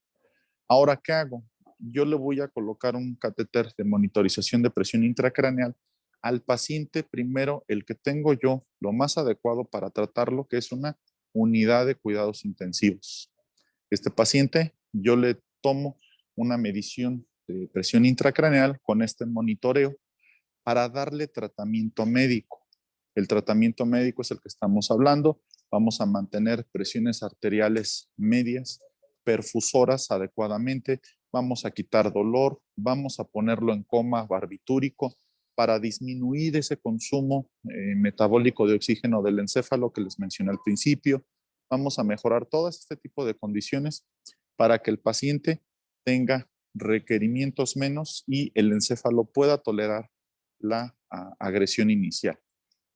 Ahora, ¿qué hago? Yo le voy a colocar un catéter de monitorización de presión intracraneal al paciente, primero el que tengo yo, lo más adecuado para tratarlo, que es una unidad de cuidados intensivos. Este paciente, yo le tomo una medición de presión intracraneal con este monitoreo para darle tratamiento médico. El tratamiento médico es el que estamos hablando. Vamos a mantener presiones arteriales medias, perfusoras adecuadamente, vamos a quitar dolor, vamos a ponerlo en coma barbitúrico para disminuir ese consumo metabólico de oxígeno del encéfalo que les mencioné al principio. Vamos a mejorar todo este tipo de condiciones para que el paciente tenga requerimientos menos y el encéfalo pueda tolerar la agresión inicial.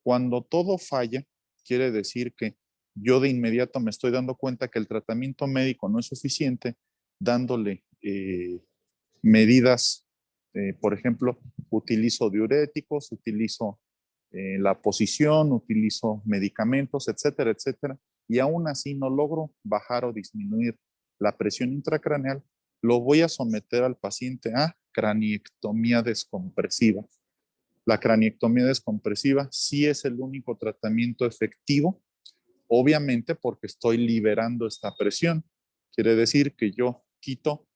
Cuando todo falla, quiere decir que yo de inmediato me estoy dando cuenta que el tratamiento médico no es suficiente, dándole medidas, por ejemplo, utilizo diuréticos, utilizo la posición, utilizo medicamentos, etcétera, etcétera, y aún así no logro bajar o disminuir la presión intracraneal, lo voy a someter al paciente a craniectomía descompresiva. La craniectomía descompresiva sí es el único tratamiento efectivo, obviamente porque estoy liberando esta presión. Quiere decir que yo quito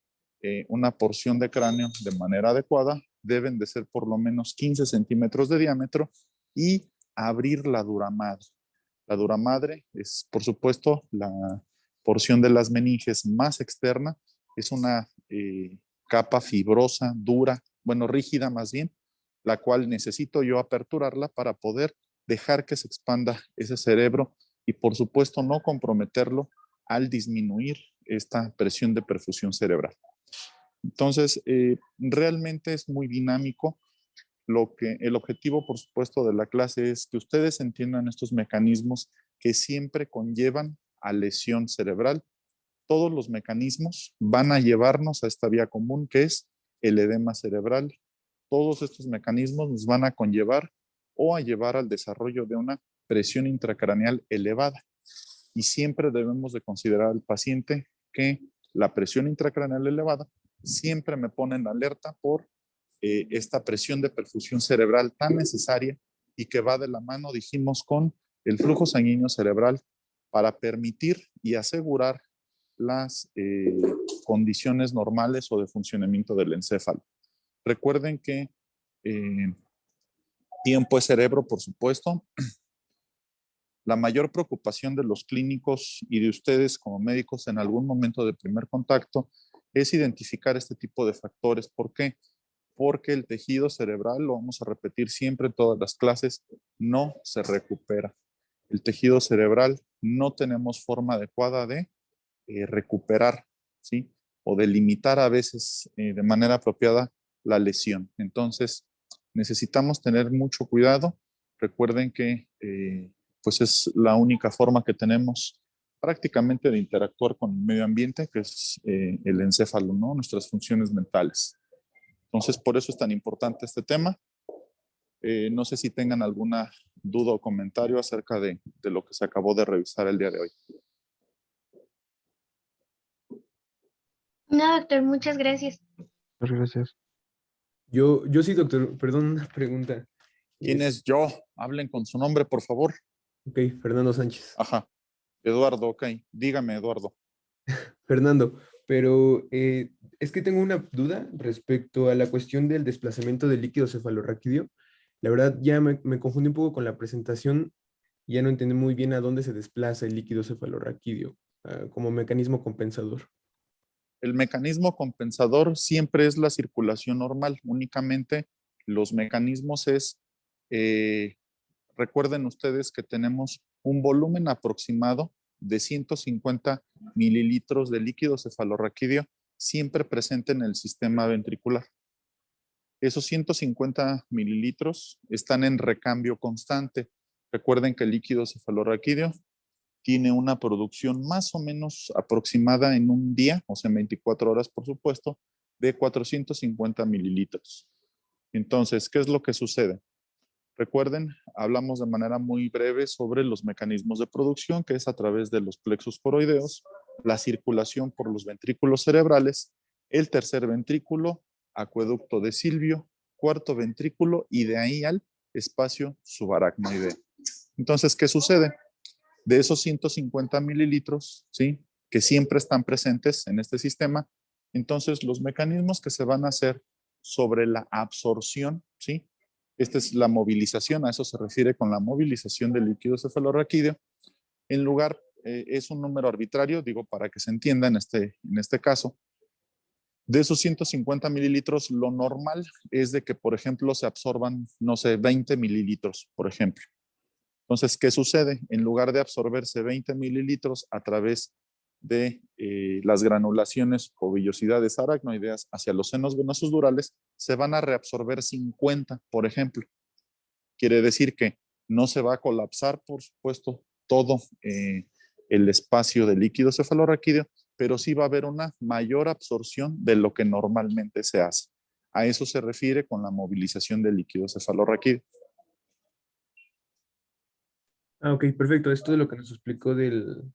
una porción de cráneo de manera adecuada, deben de ser por lo menos 15 centímetros de diámetro y abrir la dura madre. La dura madre es, por supuesto, la porción de las meninges más externa, es una capa fibrosa, dura, bueno, rígida más bien, la cual necesito yo aperturarla para poder dejar que se expanda ese cerebro y por supuesto no comprometerlo al disminuir esta presión de perfusión cerebral. Entonces, realmente es muy dinámico. El objetivo, por supuesto, de la clase es que ustedes entiendan estos mecanismos que siempre conllevan a lesión cerebral. Todos los mecanismos van a llevarnos a esta vía común que es el edema cerebral. Todos estos mecanismos nos van a conllevar o a llevar al desarrollo de una presión intracraneal elevada. Y siempre debemos de considerar al paciente que la presión intracraneal elevada siempre me pone en alerta por esta presión de perfusión cerebral tan necesaria y que va de la mano, dijimos, con el flujo sanguíneo cerebral para permitir y asegurar las condiciones normales o de funcionamiento del encéfalo. Recuerden que tiempo es cerebro, por supuesto. La mayor preocupación de los clínicos y de ustedes como médicos en algún momento de primer contacto es identificar este tipo de factores. ¿Por qué? Porque el tejido cerebral, lo vamos a repetir siempre en todas las clases, no se recupera. El tejido cerebral no tenemos forma adecuada de recuperar, ¿sí? O de limitar a veces de manera apropiada la lesión. Entonces, necesitamos tener mucho cuidado. Recuerden que pues es la única forma que tenemos prácticamente de interactuar con el medio ambiente, que es el encéfalo, ¿no? Nuestras funciones mentales. Entonces, por eso es tan importante este tema. No sé si tengan alguna duda o comentario acerca de lo que se acabó de revisar el día de hoy. No, doctor, muchas gracias. Muchas gracias. Yo sí, doctor, perdón, una pregunta. ¿Quién es yo? Hablen con su nombre, por favor. Ok, Fernando Sánchez. Ajá. Eduardo, ok. Dígame, Eduardo. Fernando, pero es que tengo una duda respecto a la cuestión del desplazamiento del líquido cefalorraquídeo. La verdad, ya me confundí un poco con la presentación, ya no entendí muy bien a dónde se desplaza el líquido cefalorraquídeo como mecanismo compensador. El mecanismo compensador siempre es la circulación normal. Únicamente los mecanismos es, recuerden ustedes que tenemos un volumen aproximado de 150 mililitros de líquido cefalorraquídeo siempre presente en el sistema ventricular. Esos 150 mililitros están en recambio constante. Recuerden que el líquido cefalorraquídeo tiene una producción más o menos aproximada en un día, o sea, en 24 horas, por supuesto, de 450 mililitros. Entonces, ¿qué es lo que sucede? Recuerden, hablamos de manera muy breve sobre los mecanismos de producción, que es a través de los plexos coroideos, la circulación por los ventrículos cerebrales, el tercer ventrículo, acueducto de Silvio, cuarto ventrículo y de ahí al espacio subaracnoideo. Entonces, ¿qué sucede? De esos 150 mililitros, ¿sí? Que siempre están presentes en este sistema, entonces los mecanismos que se van a hacer sobre la absorción, ¿sí? Esta es la movilización, a eso se refiere con la movilización del líquido cefalorraquídeo. En lugar, es un número arbitrario, digo para que se entienda en este caso. De esos 150 mililitros, lo normal es de que, por ejemplo, se absorban, no sé, 20 mililitros, por ejemplo. Entonces, ¿qué sucede? En lugar de absorberse 20 mililitros a través de las granulaciones o vellosidades aracnoideas hacia los senos venosos durales, se van a reabsorber 50, por ejemplo. Quiere decir que no se va a colapsar, por supuesto, todo el espacio del líquido cefalorraquídeo, pero sí va a haber una mayor absorción de lo que normalmente se hace. A eso se refiere con la movilización del líquido cefalorraquídeo. Ah, ok, perfecto. Esto es lo que nos explicó en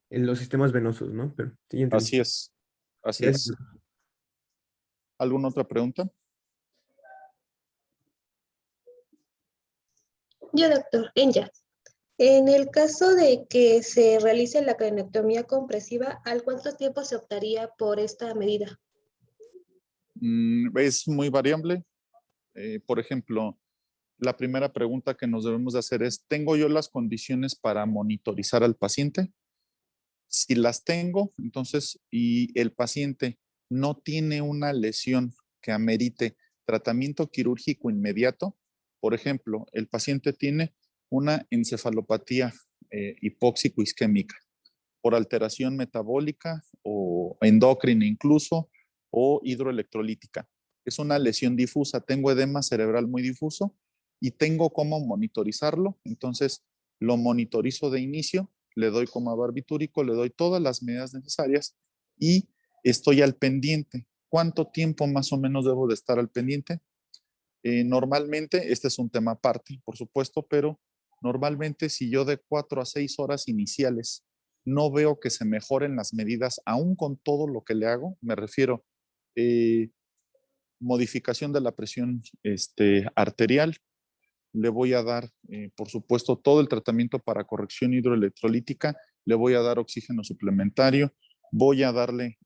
los sistemas venosos, ¿no? Pero sí, ya entendí. Así es. Así Gracias. es. ¿Alguna otra pregunta? Yo, doctor, Enya. En el caso de que se realice la craniotomía compresiva, ¿al cuánto tiempo se optaría por esta medida? Es muy variable. Por ejemplo, la primera pregunta que nos debemos de hacer es, ¿tengo yo las condiciones para monitorizar al paciente? Si las tengo, entonces, y el paciente no tiene una lesión que amerite tratamiento quirúrgico inmediato, por ejemplo, el paciente tiene una encefalopatía hipóxico-isquémica por alteración metabólica o endocrina incluso, o hidroelectrolítica. Es una lesión difusa, tengo edema cerebral muy difuso y tengo cómo monitorizarlo, entonces lo monitorizo de inicio, le doy coma barbitúrico, le doy todas las medidas necesarias y estoy al pendiente. ¿Cuánto tiempo más o menos debo de estar al pendiente? Normalmente, este es un tema aparte, por supuesto, pero normalmente si yo de 4 a 6 horas iniciales no veo que se mejoren las medidas, aún con todo lo que le hago, me refiero modificación de la presión arterial, le voy a dar, por supuesto, todo el tratamiento para corrección hidroelectrolítica, le voy a dar oxígeno suplementario, voy a darle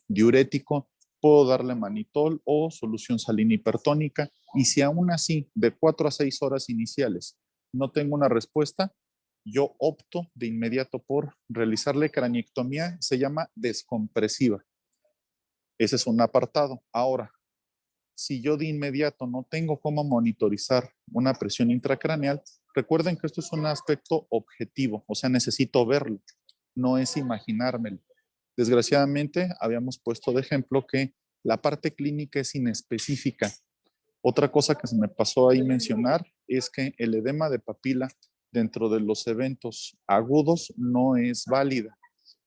diurético, puedo darle manitol o solución salina hipertónica, y si aún así de 4 a 6 horas iniciales no tengo una respuesta, yo opto de inmediato por realizarle craniectomía, se llama descompresiva. Ese es un apartado. Ahora, si yo de inmediato no tengo cómo monitorizar una presión intracraneal, recuerden que esto es un aspecto objetivo, o sea, necesito verlo, no es imaginármelo. Desgraciadamente, habíamos puesto de ejemplo que la parte clínica es inespecífica. Otra cosa que se me pasó ahí mencionar es que el edema de papila dentro de los eventos agudos no es válida.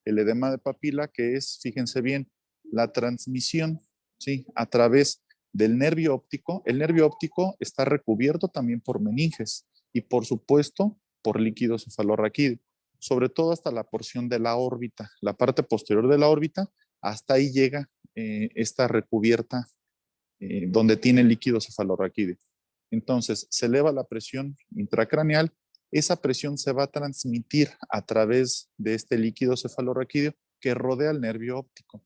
El edema de papila, que es, fíjense bien, la transmisión, ¿sí? A través del nervio óptico. El nervio óptico está recubierto también por meninges y, por supuesto, por líquido cefalorraquídeo, sobre todo hasta la porción de la órbita, la parte posterior de la órbita, hasta ahí llega esta recubierta donde tiene líquido cefalorraquídeo. Entonces, se eleva la presión intracraneal, esa presión se va a transmitir a través de este líquido cefalorraquídeo que rodea el nervio óptico.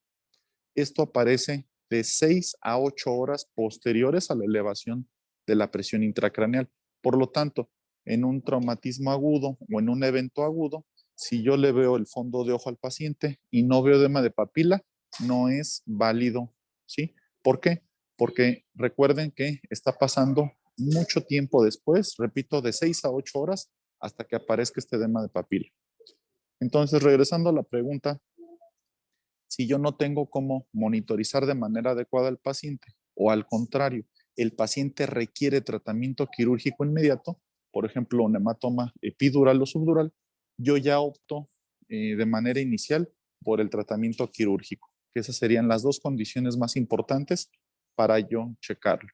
Esto aparece de 6 a 8 horas posteriores a la elevación de la presión intracraneal. Por lo tanto, en un traumatismo agudo o en un evento agudo, si yo le veo el fondo de ojo al paciente y no veo edema de papila, no es válido, ¿sí? ¿Por qué? Porque recuerden que está pasando mucho tiempo después, repito, de 6 a 8 horas hasta que aparezca este edema de papila. Entonces, regresando a la pregunta, si yo no tengo cómo monitorizar de manera adecuada al paciente, o al contrario, el paciente requiere tratamiento quirúrgico inmediato, por ejemplo, un hematoma epidural o subdural, yo ya opto de manera inicial por el tratamiento quirúrgico, que esas serían las dos condiciones más importantes para yo checarlo.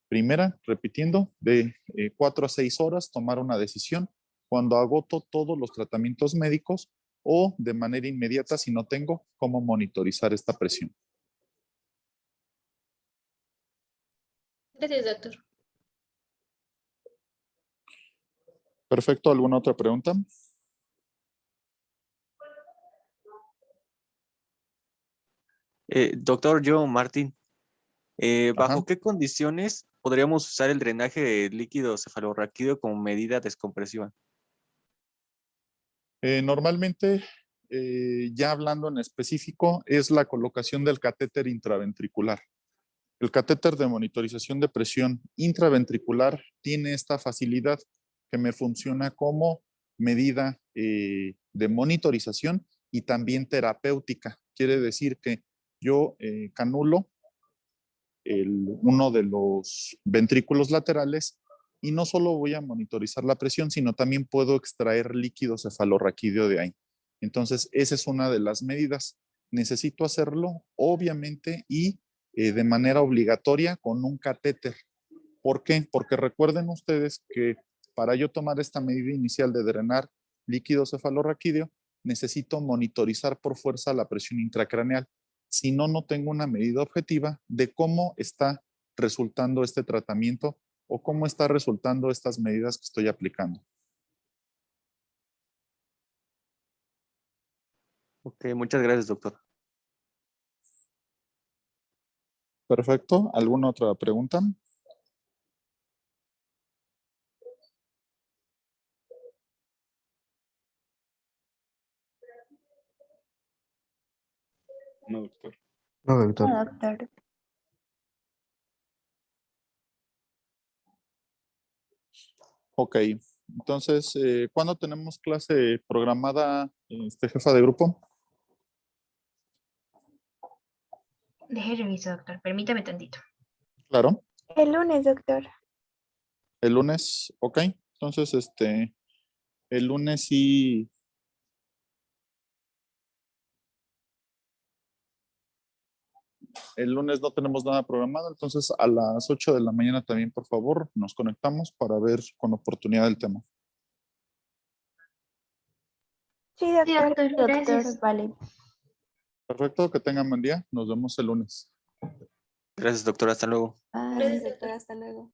Primera, repitiendo, de 4 a 6 horas tomar una decisión cuando agoto todos los tratamientos médicos o de manera inmediata si no tengo cómo monitorizar esta presión. Gracias, doctor. Perfecto, ¿alguna otra pregunta? Doctor, yo, Martín, ¿bajo Ajá. qué condiciones podríamos usar el drenaje de líquido cefalorraquídeo como medida descompresiva? Normalmente, ya hablando en específico, es la colocación del catéter intraventricular. El catéter de monitorización de presión intraventricular tiene esta facilidad que me funciona como medida de monitorización y también terapéutica. Quiere decir que yo canulo uno de los ventrículos laterales y no solo voy a monitorizar la presión, sino también puedo extraer líquido cefalorraquídeo de ahí. Entonces, esa es una de las medidas. Necesito hacerlo, obviamente, y de manera obligatoria con un catéter. ¿Por qué? Porque recuerden ustedes que para yo tomar esta medida inicial de drenar líquido cefalorraquídeo, necesito monitorizar por fuerza la presión intracraneal. Si no, no tengo una medida objetiva de cómo está resultando este tratamiento o cómo está resultando estas medidas que estoy aplicando. Ok, muchas gracias, doctor. Perfecto. ¿Alguna otra pregunta? No, doctor. No, doctor. No, doctor. Ok. Entonces, ¿cuándo tenemos clase programada, jefa de grupo? Deje reviso, doctor. Permítame tantito. Claro. El lunes, doctor. El lunes, ok. Entonces, el lunes sí. El lunes no tenemos nada programado, entonces a las 8 de la mañana también, por favor, nos conectamos para ver con oportunidad el tema. Sí, Sí, doctor. doctor, Doctor, gracias. vale. Perfecto, que tengan buen día. Nos vemos el lunes. Gracias, doctor. Hasta luego. Bye. Gracias, Doctor, doctor. hasta luego.